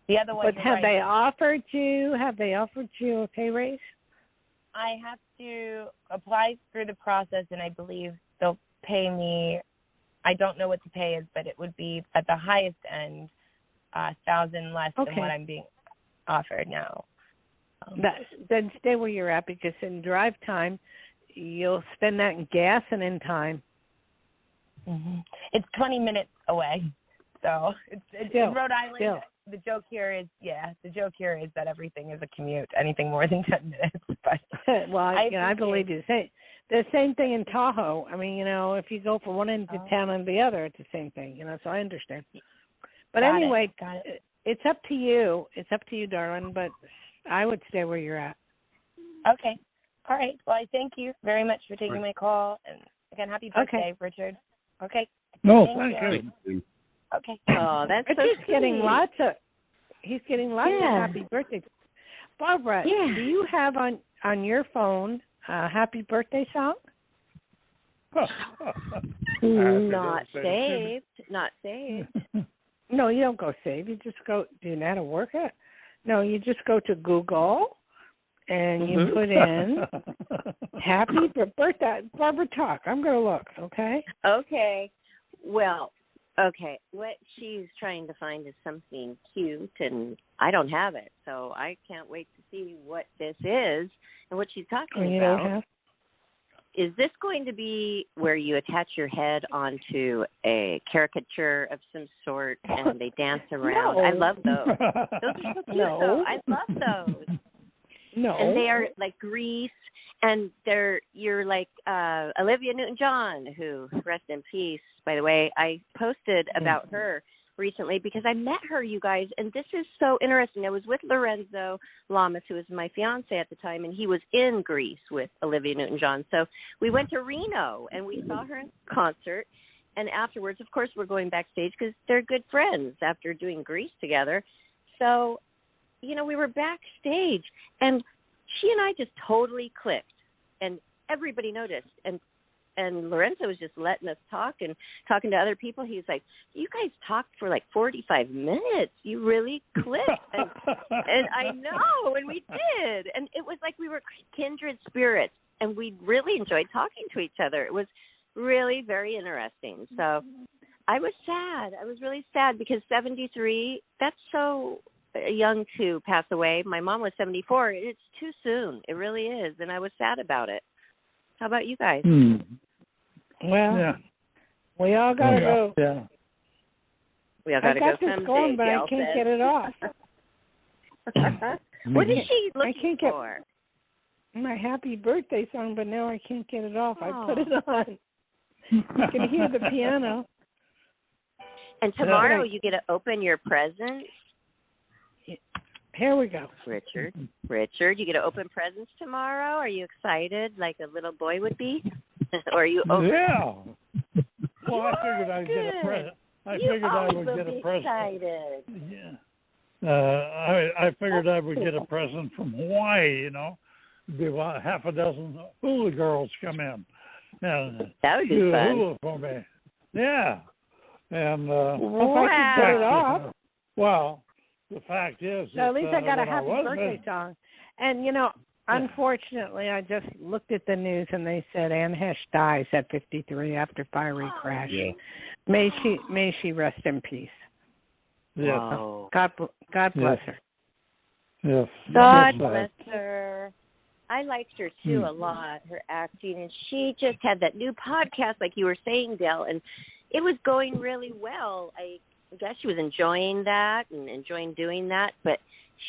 The other one.
But have they offered you a pay raise?
I have to apply through the process, and I believe they'll pay me. I don't know what the pay is, but it would be at the highest end, $1,000 less than what I'm being offered now.
Then stay where you're at, because in drive time, you'll spend that in gas and in time.
Mm-hmm. It's 20 minutes away, so it's in Rhode Island.
Still.
The joke here is that everything is a commute. Anything more than 10 minutes. But
well, I believe you. The same thing in Tahoe. I mean, if you go from one end of town and the other, it's the same thing. So I understand. But anyway, it's up to you. It's up to you, darling. But I would stay where you're at.
Okay. All right. Well, I thank you very much for taking my call, and again, happy birthday, Richard. Okay.
No, thank you.
Okay.
Oh, that's so
He's getting lots of happy birthday. Barbara, do you have on your phone a happy birthday song?
Not saved.
No, you don't go save. You just go. Do you know how to work it? No, you just go to Google and you put in happy birthday. Barbara, talk. I'm going to look, okay?
Okay. Well, okay. What she's trying to find is something cute, and I don't have it, so I can't wait to see what this is and what she's talking about. Is this going to be where you attach your head onto a caricature of some sort and they dance around?
No.
I love those. Those are so cute, though. I love those.
No.
And they are like Grease, and you're like Olivia Newton-John, who, rest in peace, by the way. I posted about her recently because I met her, you guys, and this is so interesting. I was with Lorenzo Lamas, who was my fiance at the time, and he was in Greece with Olivia Newton-John. So we went to Reno, and we saw her in concert, and afterwards, of course, we're going backstage because they're good friends after doing Grease together. So, you know, we were backstage, and she and I just totally clicked, and everybody noticed, and Lorenzo was just letting us talk and talking to other people. He was like, you guys talked for like 45 minutes. You really clicked. And I know, and we did. And it was like we were kindred spirits, and we really enjoyed talking to each other. It was really very interesting. So I was sad. I was really sad because 73, that's so young to pass away. My mom was 74. It's too soon. It really is. And I was sad about it. How about you guys?
Well, we all got to go.
Yeah.
We all got to go someday.
I got this going, but I can't get it off.
What is she looking for?
My happy birthday song, but now I can't get it off. I put it on. You can hear the piano.
And tomorrow you get to open your presents.
Here we go.
Richard, you get to open presents tomorrow. Are you excited like a little boy would be? Or are you open?
Yeah. Well, I figured I'd get a present. I figured I would get a present.
Excited.
Yeah. I figured I would get a present from Hawaii, you know. It'd be about half a dozen hula girls come in. And
that would be
do
fun.
hula for me. Yeah. And
if I could get it off.
Well, the fact is,
so at least I got a happy birthday song. And, you know, unfortunately, I just looked at the news and they said Anne Hesh dies at 53 after fiery crash.
Yeah.
May she rest in peace.
Yes.
Wow.
God bless her.
Yes.
God bless her. I liked her too a lot, her acting, and she just had that new podcast, like you were saying, Dayle, and it was going really well. I guess she was enjoying that and enjoying doing that, but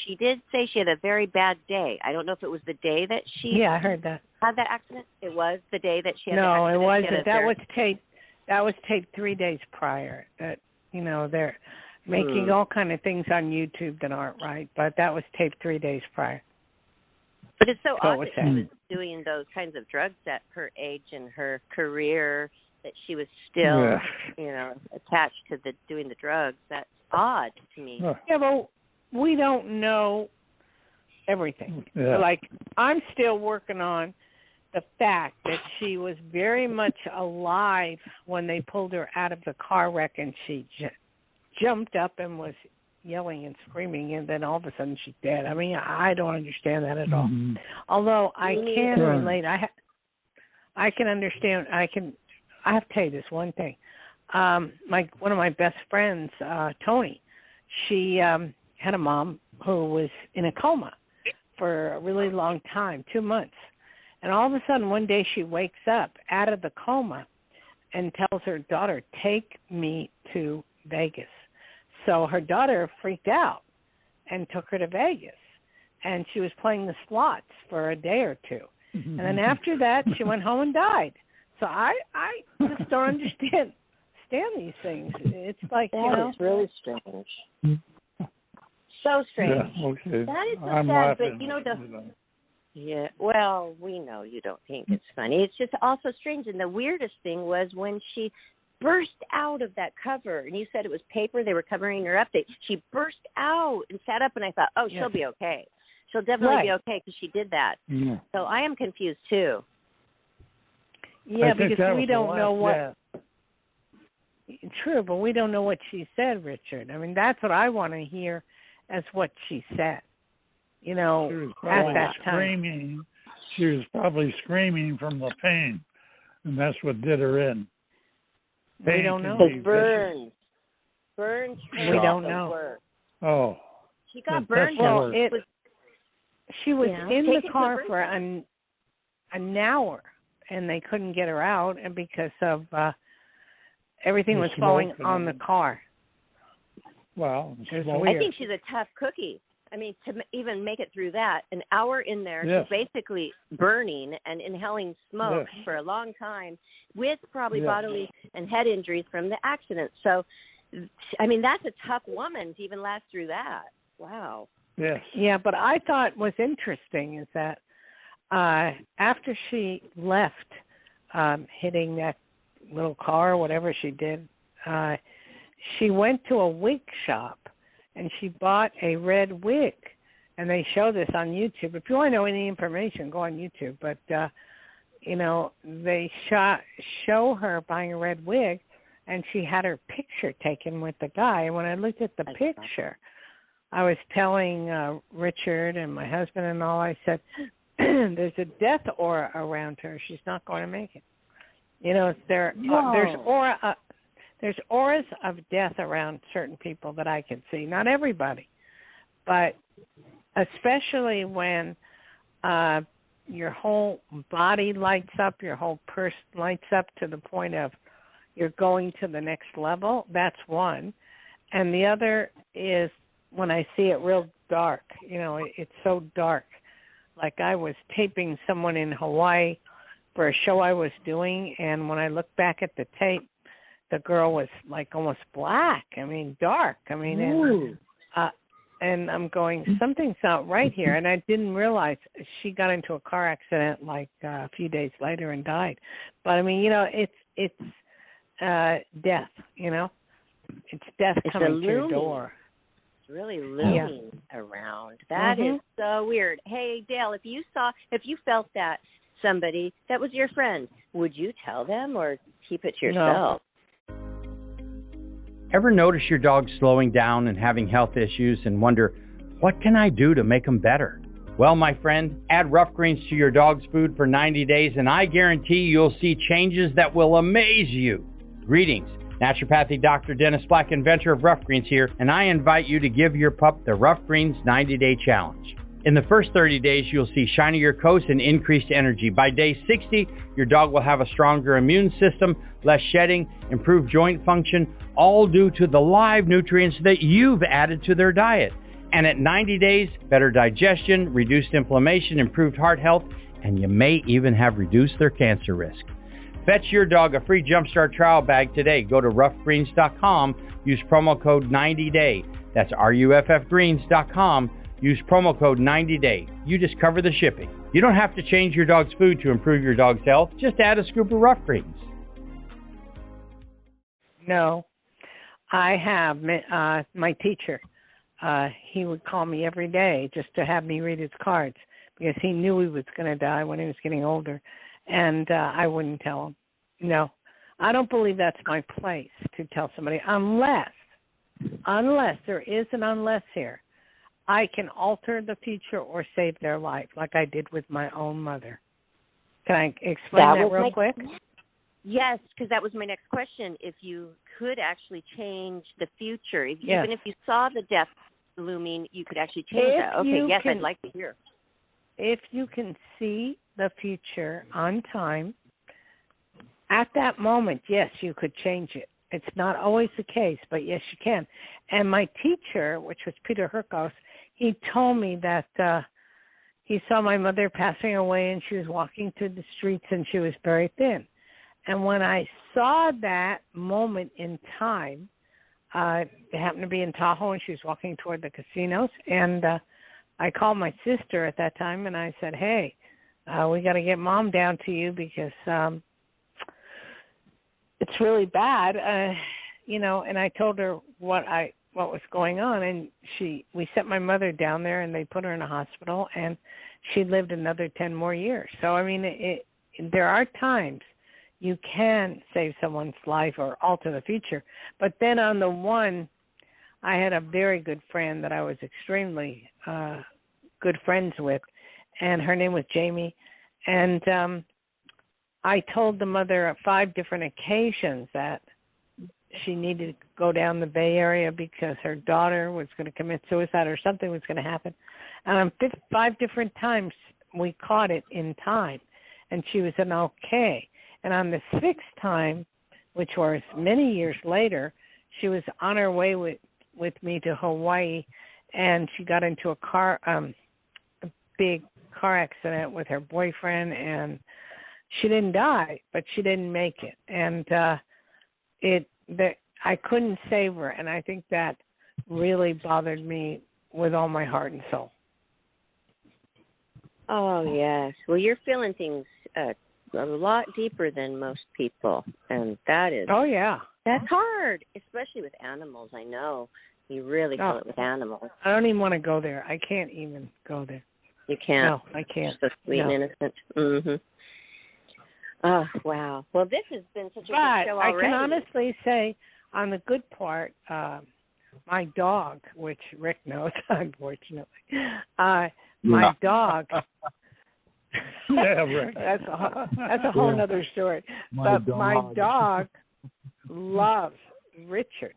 she did say she had a very bad day. I don't know if it was the day that she
I heard that.
Had that accident. It was the day that she had the
accident. No, it wasn't. That was taped 3 days prior. That, you know, they're making all kind of things on YouTube that aren't right, but that was taped 3 days prior.
But it's so odd that she was doing those kinds of drugs at her age and her career, that she was still, you know, attached to doing the drugs. That's odd to me.
Yeah, but we don't know everything.
Yeah.
Like, I'm still working on the fact that she was very much alive when they pulled her out of the car wreck, and she jumped up and was yelling and screaming, and then all of a sudden she's dead. I mean, I don't understand that at all. Although I can relate. I can understand. I have to tell you this one thing. One of my best friends, Tony, she had a mom who was in a coma for a really long time, 2 months. And all of a sudden, one day she wakes up out of the coma and tells her daughter, take me to Vegas. So her daughter freaked out and took her to Vegas. And she was playing the slots for a day or two. And then after that, she went home and died. So I just don't understand these things. It's like,
it's really strange. So strange.
Yeah, okay.
That is so
I'm
sad,
laughing,
but yeah, well, we know you don't think it's funny. It's just also strange. And the weirdest thing was when she burst out of that cover, and you said it was paper, they were covering her up. She burst out and sat up, and I thought, she'll be okay. She'll definitely be okay because she did that. Yeah. So I am confused too.
Yeah, because we don't know what. True, but we don't know what she said, Richard. I mean, that's what I want to hear as what she said. You know, at that time.
She was probably screaming from the pain, and that's what did her in.
We don't know.
Burns.
We don't know.
Work.
Oh.
She got burned.
She was in the car for an hour, and they couldn't get her out, and because of everything was falling on the car.
Well,
I think she's a tough cookie. I mean, to even make it through that, an hour in there, she's basically burning and inhaling smoke for a long time with probably bodily and head injuries from the accident. So, I mean, that's a tough woman to even last through that. Wow.
Yes.
Yeah, but I thought was interesting is that after she left hitting that little car or whatever she did, she went to a wig shop and she bought a red wig. And they show this on YouTube. If you want to know any information, go on YouTube. But, you know, they show her buying a red wig, and she had her picture taken with the guy. And when I looked at the picture, I was telling Richard and my husband and all, I said, there's a death aura around her. She's not going to make it. You know, there's auras of death around certain people that I can see. Not everybody, but especially when your whole body lights up, your whole person lights up to the point of you're going to the next level. That's one. And the other is when I see it real dark. You know, it's so dark. Like I was taping someone in Hawaii for a show I was doing, and when I look back at the tape, the girl was like almost black. I mean, dark. I mean, and I'm going, something's not right here. And I didn't realize she got into a car accident like a few days later and died. But I mean, you know, it's death. You know, it's death coming to your door.
It's really looming around. That is so weird. Hey, Dayle, if you felt that somebody that was your friend, would you tell them or keep it to yourself?
No.
Ever notice your dog slowing down and having health issues and wonder, what can I do to make them better? Well, my friend, add rough greens to your dog's food for 90 days and I guarantee you'll see changes that will amaze you. Greetings. Naturopathic Dr. Dennis Black, inventor of Rough Greens here, and I invite you to give your pup the Rough Greens 90-Day Challenge. In the first 30 days, you'll see shinier coats and increased energy. By day 60, your dog will have a stronger immune system, less shedding, improved joint function, all due to the live nutrients that you've added to their diet. And at 90 days, better digestion, reduced inflammation, improved heart health, and you may even have reduced their cancer risk. Fetch your dog a free Jumpstart trial bag today. Go to roughgreens.com. Use promo code 90day. That's ruffgreens.com. Use promo code 90day. You just cover the shipping. You don't have to change your dog's food to improve your dog's health. Just add a scoop of Rough Greens.
No. I have my teacher. He would call me every day just to have me read his cards because he knew he was going to die when he was getting older. And I wouldn't tell him. No. I don't believe that's my place to tell somebody unless there is an unless here. I can alter the future or save their life like I did with my own mother. Can I explain that real quick?
Yes, because that was my next question. If you could actually change the future, even if you saw the death looming, you could actually change that. Okay, yes, I'd like to hear.
If you can see the future on time, at that moment, yes, you could change it. It's not always the case, but yes, you can. And my teacher, which was Peter Herkos, he told me that he saw my mother passing away and she was walking through the streets and she was very thin. And when I saw that moment in time, it happened to be in Tahoe and she was walking toward the casinos. And I called my sister at that time and I said, hey, we got to get Mom down to you because it's really bad, you know. And I told her what was going on, and we sent my mother down there, and they put her in a hospital, and she lived another 10 more years. So I mean, there are times you can save someone's life or alter the future. But then on the one, I had a very good friend that I was extremely good friends with, and her name was Jamie. And I told the mother on 5 different occasions that she needed to go down the Bay Area because her daughter was going to commit suicide or something was going to happen. And on 5 different times, we caught it in time, and she was an okay. And on the 6th time, which was many years later, she was on her way with me to Hawaii, and she got into a big car accident with her boyfriend, and she didn't die, but she didn't make it. And I couldn't save her, and I think that really bothered me with all my heart and soul.
Oh, yes. Well, you're feeling things a lot deeper than most people, and that is...
Oh, yeah.
That's hard, especially with animals, I know. You really feel it with animals.
I don't even want to go there. I can't even go there.
You can't?
No, I can't.
So sweet and innocent. Mm-hmm. Oh, wow. Well, this has been such a good show already.
I can honestly say, on the good part, my dog, which Rick knows, unfortunately, my dog...
Yeah, Rick.
That's a whole other story. My dog loves Richard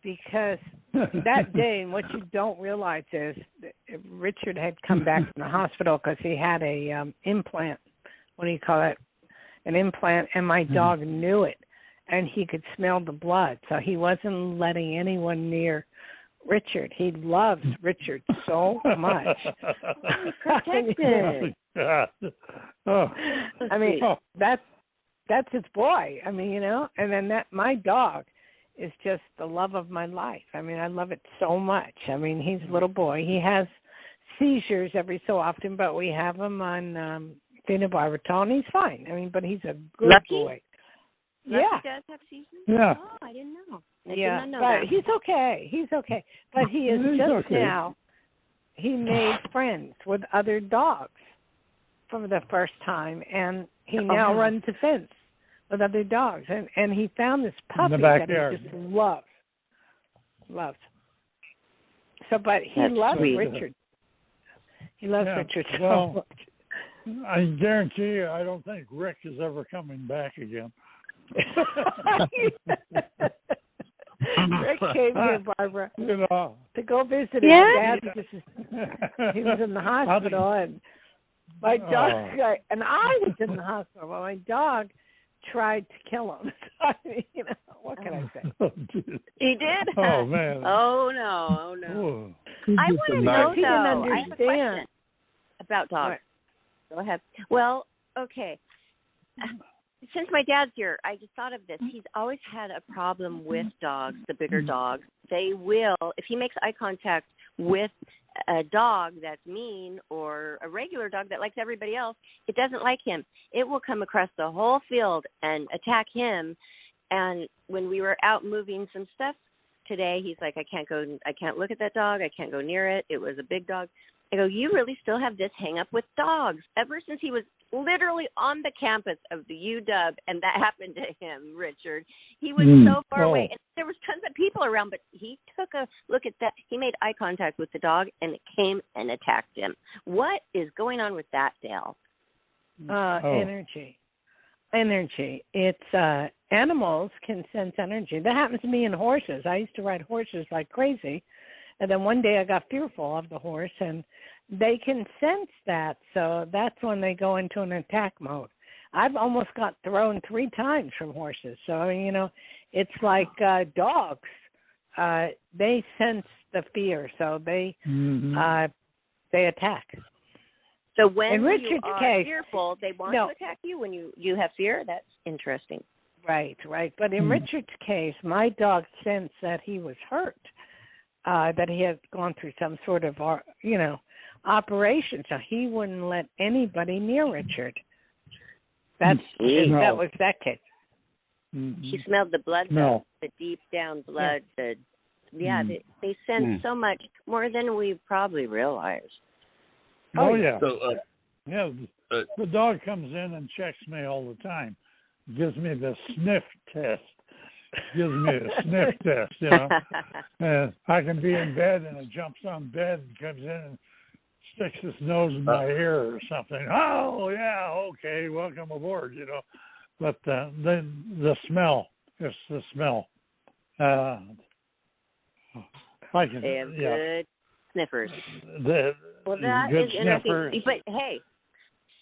because that day, and what you don't realize is Richard had come back from the hospital because he had a implant. What do you call it? An implant, and my dog knew it, and he could smell the blood, so he wasn't letting anyone near Richard. He loves Richard so much.
Protected.
Oh.
I mean, that's his boy. I mean, and then my dog is just the love of my life. I mean, I love it so much. I mean, he's a little boy. He has seizures every so often, but we have him on phenobarbital, and he's fine. I mean, but he's a good boy.
Lucky does have seizures?
Yeah.
Oh, I didn't know.
I
did not know
but
that.
he's okay. He's okay. But he is now, he made friends with other dogs for the first time, and he now runs a fence with other dogs. And he found this puppy that he just loves. So, but he loves Richard. He loves Richard so much.
I guarantee you, I don't think Rick is ever coming back again.
Rick came here, Barbara, to go visit his dad because he was in the hospital, and my dog, and I was in the hospital. Well, my dog tried to kill him. What can I say?
He did?
Oh, man.
Oh, no. I want to know, though. I have a question about dogs. Go ahead. Well, okay. Since my dad's here, I just thought of this. He's always had a problem with dogs, the bigger dogs. They will, if he makes eye contact with a dog that's mean or a regular dog that likes everybody else, it doesn't like him. It will come across the whole field and attack him. And when we were out moving some stuff today, he's like, I can't look at that dog. I can't go near it. It was a big dog. I go, you really still have this hang up with dogs. Ever since he was literally on the campus of the UW, and that happened to him, Richard. He was so far away. And there was tons of people around, but he took a look at that. He made eye contact with the dog, and it came and attacked him. What is going on with that, Dayle?
Energy. It's animals can sense energy. That happens to me in horses. I used to ride horses like crazy. And then one day I got fearful of the horse, and they can sense that. So that's when they go into an attack mode. I've almost got thrown 3 times from horses. So, it's like dogs. They sense the fear, so they attack.
So when
in Richard's
you are
case,
fearful, they want to attack you when you have fear? That's interesting.
Right. But in Richard's case, my dog sensed that he was hurt. That he had gone through some sort of, operation, so he wouldn't let anybody near Richard. That was that case.
She smelled the blood, the deep down blood.
Yeah.
They sense so much more than we probably realize.
Oh yeah. So, the dog comes in and checks me all the time. gives me the sniff test. And I can be in bed and it jumps on bed and comes in and sticks its nose in my ear or something. Oh, yeah, okay, welcome aboard, But then the smell, it's the smell. They
have good sniffers.
That
is interesting.
sniffers.
But hey,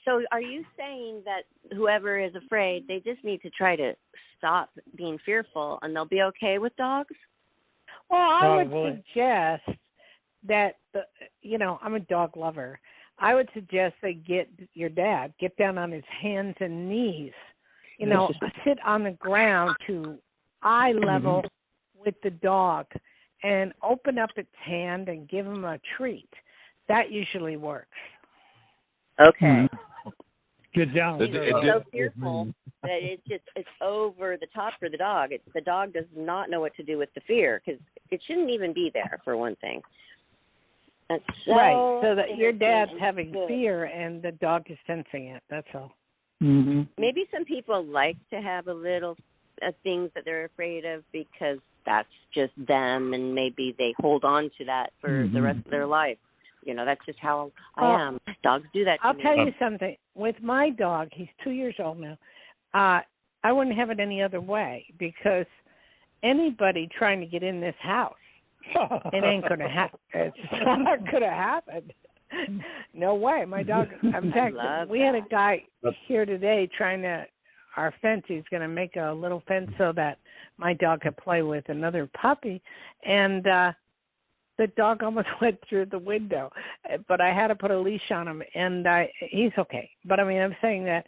so are you saying that whoever is afraid, they just need to try to stop being fearful and they'll be okay with dogs?
Well, I
Probably.
would suggest that, I'm a dog lover. I would suggest they get down on his hands and knees, sit on the ground to eye level with the dog and open up its hand and give him a treat. That usually works.
Okay.
Get down.
It's so fearful that it's over the top for the dog. The dog does not know what to do with the fear because it shouldn't even be there, for one thing. That's
right, so that your dad's having fear and the dog is sensing it. That's all.
Mm-hmm.
Maybe some people like to have a little things that they're afraid of because that's just them, and maybe they hold on to that for the rest of their life. That's just how I am. Dogs do that to
I'll
me.
tell you something. With my dog, he's 2 years old now, I wouldn't have it any other way because anybody trying to get in this house, it ain't going to happen. It's not going to happen. No way. My dog, in fact, we had a guy here today our fence, he's going to make a little fence so that my dog could play with another puppy. And the dog almost went through the window, but I had to put a leash on him, and he's okay. But, I'm saying that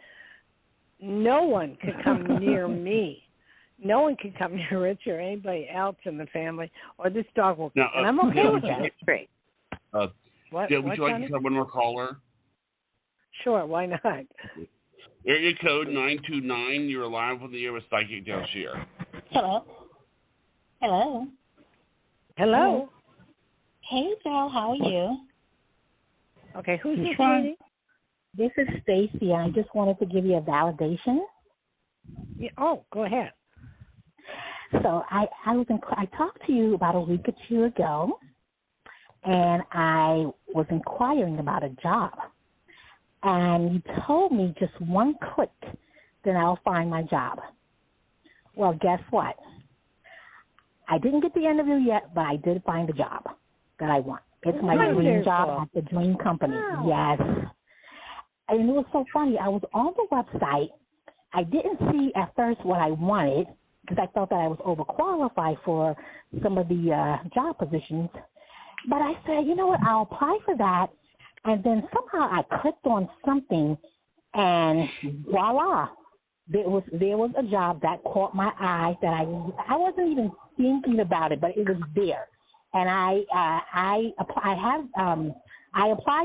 no one can come near me. No one can come near Rich or anybody else in the family, or this dog will. And I'm okay with that.
It's great.
Would you like to have one more caller?
Sure, why not?
Area code 929. You're live on the air with Psychic Dayle Schear.
Hello. Hello.
Hello.
Hey, Dayle, how are you?
Okay, who's this lady?
This is Stacy, and I just wanted to give you a validation.
Yeah, go ahead.
So I talked to you about a week or two ago, and I was inquiring about a job. And you told me just one click, then I'll find my job. Well, guess what? I didn't get the interview yet, but I did find the job that I want. It's my dream job at the dream company. Wow. Yes. And it was so funny. I was on the website. I didn't see at first what I wanted because I felt that I was overqualified for some of the job positions. But I said, you know what, I'll apply for that. And then somehow I clicked on something, and voila, there was a job that caught my eye that I wasn't even thinking about it, but it was there. And I applied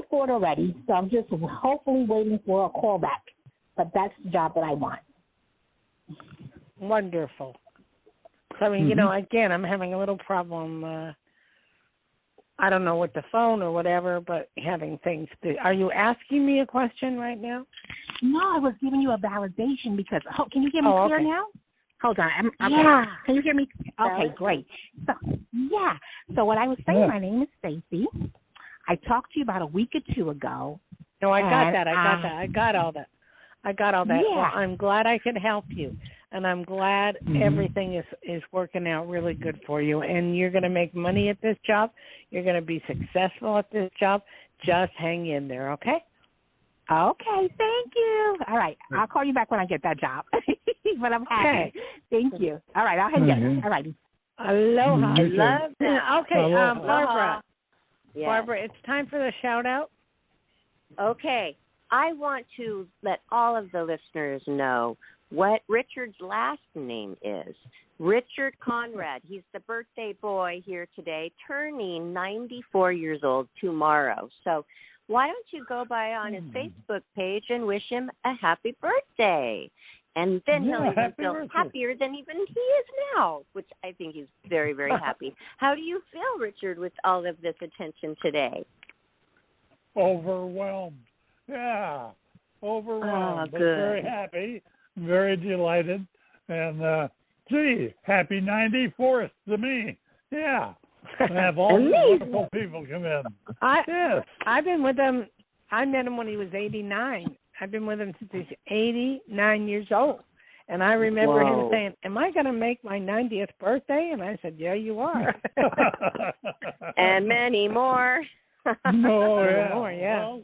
for it already, so I'm just hopefully waiting for a call back. But that's the job that I want.
Wonderful. So, again, I'm having a little problem. I don't know with the phone or whatever, but having things. Are you asking me a question right now?
No, I was giving you a validation because. Can you hear me clear now? Hold on.
Yeah.
Can you hear me? Okay, great. So, yeah. So what I was saying, my name is Stacy. I talked to you about a week or two ago.
No, I got that. I got all that.
Yeah.
Well, I'm glad I could help you, and I'm glad everything is working out really good for you. And you're going to make money at this job. You're going to be successful at this job. Just hang in there, okay?
Okay, thank you. All right, I'll call you back when I get that job. But I'm happy.
Okay.
Thank you. All right, I'll hang in. All right.
Aloha.
I love that.
Okay, Barbara.
Yes.
Barbara, it's time for the shout-out.
Okay. I want to let all of the listeners know what Richard's last name is. Richard Conrad. He's the birthday boy here today, turning 94 years old tomorrow. So why don't you go by on his Facebook page and wish him a happy birthday? And then he'll even feel happier than even he is now, which I think he's very, very happy. How do you feel, Richard, with all of this attention today?
Overwhelmed. Yeah, overwhelmed.
Oh,
but
good.
very happy. very delighted. And, gee, happy 94th to me. Yeah. And have all these wonderful people come in. Yes.
I've been with him. I met him when he was 89. I've been with him since he's 89 years old. And I remember him saying, am I going to make my 90th birthday? And I said, yeah, you are.
And many more.
More, yeah.
Well,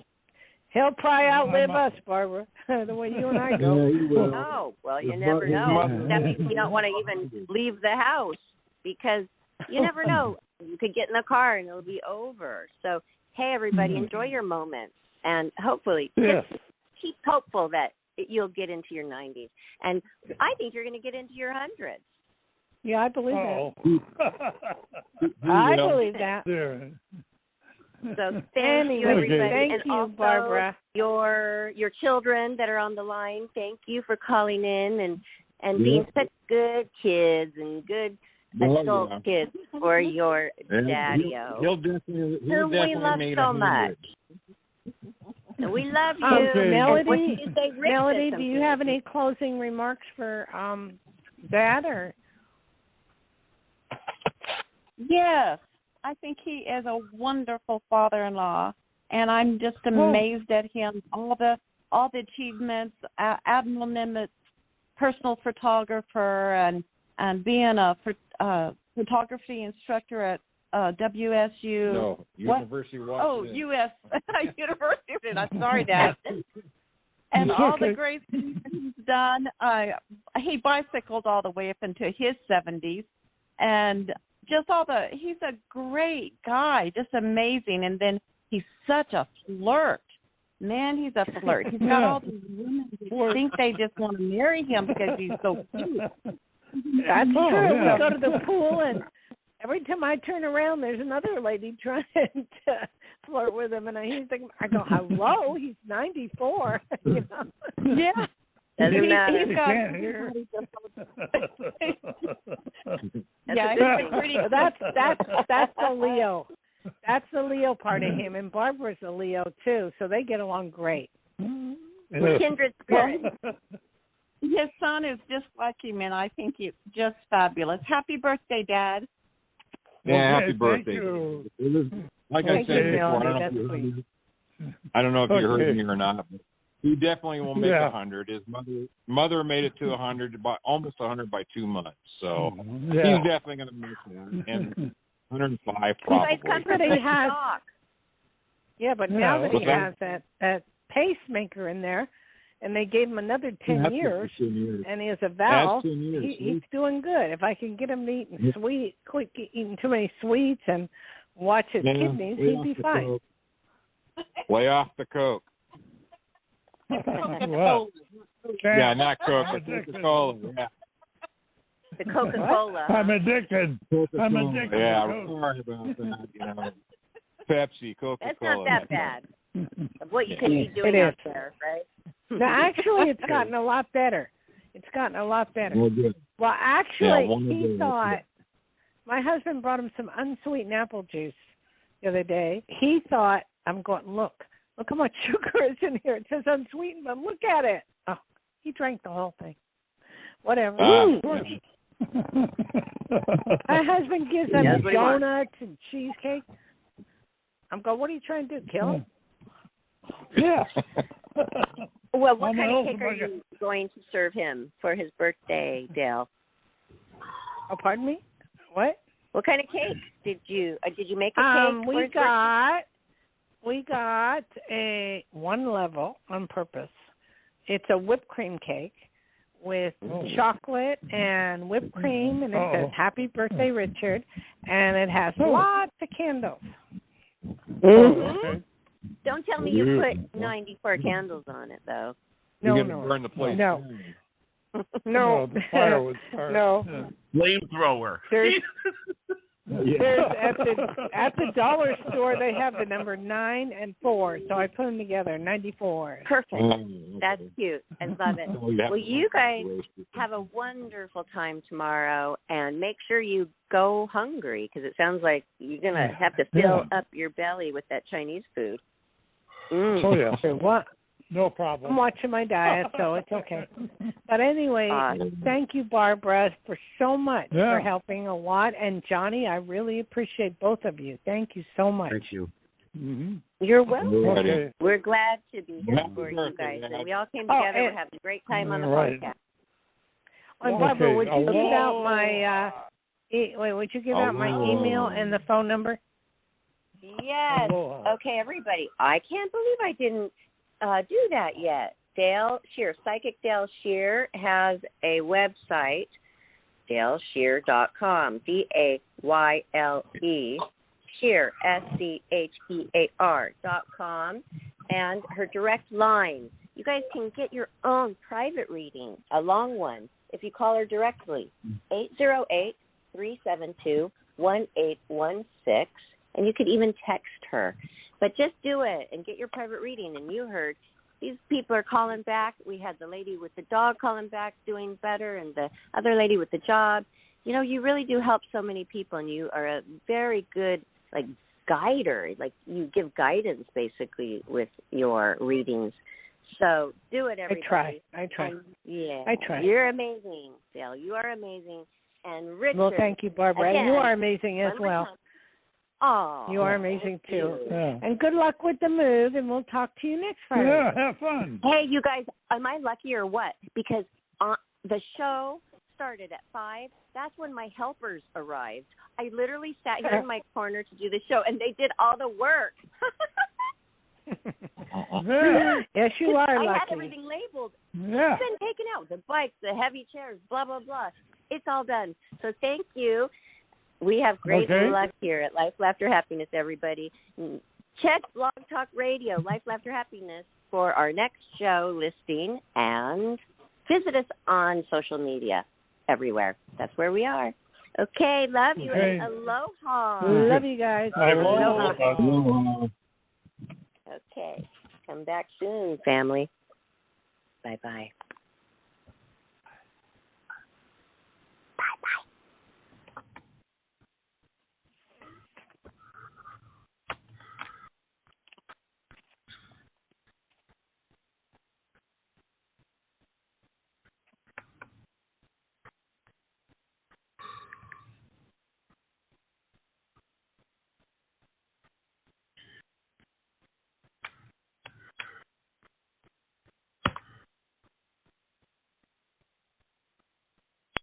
he'll probably outlive us, Barbara, the way you and I go.
Oh, well, you never know. That means you don't want to even leave the house because you never know. You could get in the car and it'll be over. So, hey, everybody, enjoy your moments. And hopefully, just keep hopeful that you'll get into your 90s. And I think you're going to get into your 100s.
Yeah, I believe that. I believe that.
So thank you, everybody.
Thank
and
you,
also
Barbara.
Your children that are on the line, thank you for calling in and being such good kids and good adult kids for your daddy-o.
He'll definitely
we love
made
so
100.
much. And we love you.
Melody, do you have any closing remarks for Dad? Or?
Yes, I think he is a wonderful father-in-law, and I'm just amazed at him. All the achievements, Admiral Nimitz, personal photographer, and being a photography instructor at WSU.
No, University of Washington.
U.S. University. I'm sorry, Dad. And all the great things that he's done. He bicycled all the way up into his 70s, and just he's a great guy, just amazing. And then he's such a flirt. Man, he's a flirt. He's got all these women who think they just want to marry him because he's so cute.
That's true. We go to the pool, and every time I turn around, there's another lady trying to flirt with him, and I go, hello, he's 94. You know?
Yeah.
Doesn't matter.
He's got,
that's the Leo. That's the Leo part of him, and Barbara's a Leo too, so they get along great.
We're kindred spirits.
His son is just like him, and I think it's just fabulous. Happy birthday, Dad.
Yeah, happy birthday. Like I said before, I don't know if you heard me or not, but he definitely will make 100. His mother made it to 100, almost 100 by 2 months. So he's definitely going to make that. And 105 probably.
But now that he has that pacemaker in there, and they gave him another 10 years, and he has a valve, he's doing good. If I can get him to quit eating too many sweets and watch his kidneys, he'd be fine.
Lay off the Coke. Yeah, not Coke, but Coca-Cola. Yeah.
The Coca-Cola.
I'm addicted.
Yeah, I'm sorry about that. You know, Pepsi, Coca-Cola.
That's not that bad. Of what you could be doing out there, right?
No, actually, it's gotten a lot better. Well, actually, he thought, my husband brought him some unsweetened apple juice the other day. He thought, I'm going, look how much sugar is in here. It says unsweetened, but look at it. Oh, he drank the whole thing. Whatever. My husband gives them donuts and cheesecake. I'm going, what are you trying to do, kill him?
Yeah.
Well, what kind of cake are you going to serve him for his birthday, Dayle?
Oh, pardon me? What?
What kind of cake did you make a cake? We got a one level on purpose. It's a whipped cream cake with chocolate and whipped cream, and it says "Happy Birthday, Richard," and it has lots of candles. Mm-hmm. Don't tell me you put 94 candles on it, though.
You're going to burn the place down.
No.
The fire would start.
No.
Flamethrower.
There's at the dollar store they have the number 9 and 4, so I put them together. 94.
Perfect. That's cute. I love it. Well, you guys have a wonderful time tomorrow, and make sure you go hungry because it sounds like you're gonna have to fill up your belly with that Chinese food.
Oh yeah.
What?
No problem.
I'm watching my diet, so it's okay. But anyway, thank you, Barbara, for so much for helping a lot. And Johnny, I really appreciate both of you. Thank you so much.
Thank you.
Mm-hmm.
You're welcome.
Okay.
We're glad to be here for you guys. And we all came together. We're having a great time on the podcast.
And Barbara, would you give out my would you give out my email and the phone number?
Yes. Okay, everybody. I can't believe I didn't do that yet. Dayle Schear, Psychic Dayle Schear, has a website, DayleSchear.com, DAYLE, Schear, SCHEAR.com, and her direct line. You guys can get your own private reading, a long one, if you call her directly, 808-372-1816, and you could even text her. But just do it and get your private reading. And you heard these people are calling back. We had the lady with the dog calling back doing better, and the other lady with the job. You know, you really do help so many people, and you are a very good, guider. You give guidance, basically, with your readings. So do it, everybody.
I try.
I try. You're amazing, Dayle. You are amazing. And Richard.
Well, thank you, Barbara.
Again,
you are amazing as well.
Oh,
you are amazing too.
Yeah.
And good luck with the move, and we'll talk to you next Friday.
Yeah, have fun.
Hey, you guys, am I lucky or what? Because the show started at 5. That's when my helpers arrived. I literally sat here in my corner to do the show, and they did all the work.
Yes, you are lucky.
I had everything labeled.
Yeah.
It's been taken out. The bikes, the heavy chairs, blah, blah, blah. It's all done. So thank you. We have great luck here at Life, Laughter, Happiness, everybody. Check Blog Talk Radio, Life, Laughter, Happiness, for our next show listing, and visit us on social media everywhere. That's where we are. Okay, love you, and aloha.
Love you guys.
Aloha. Okay, come back soon, family. Bye-bye.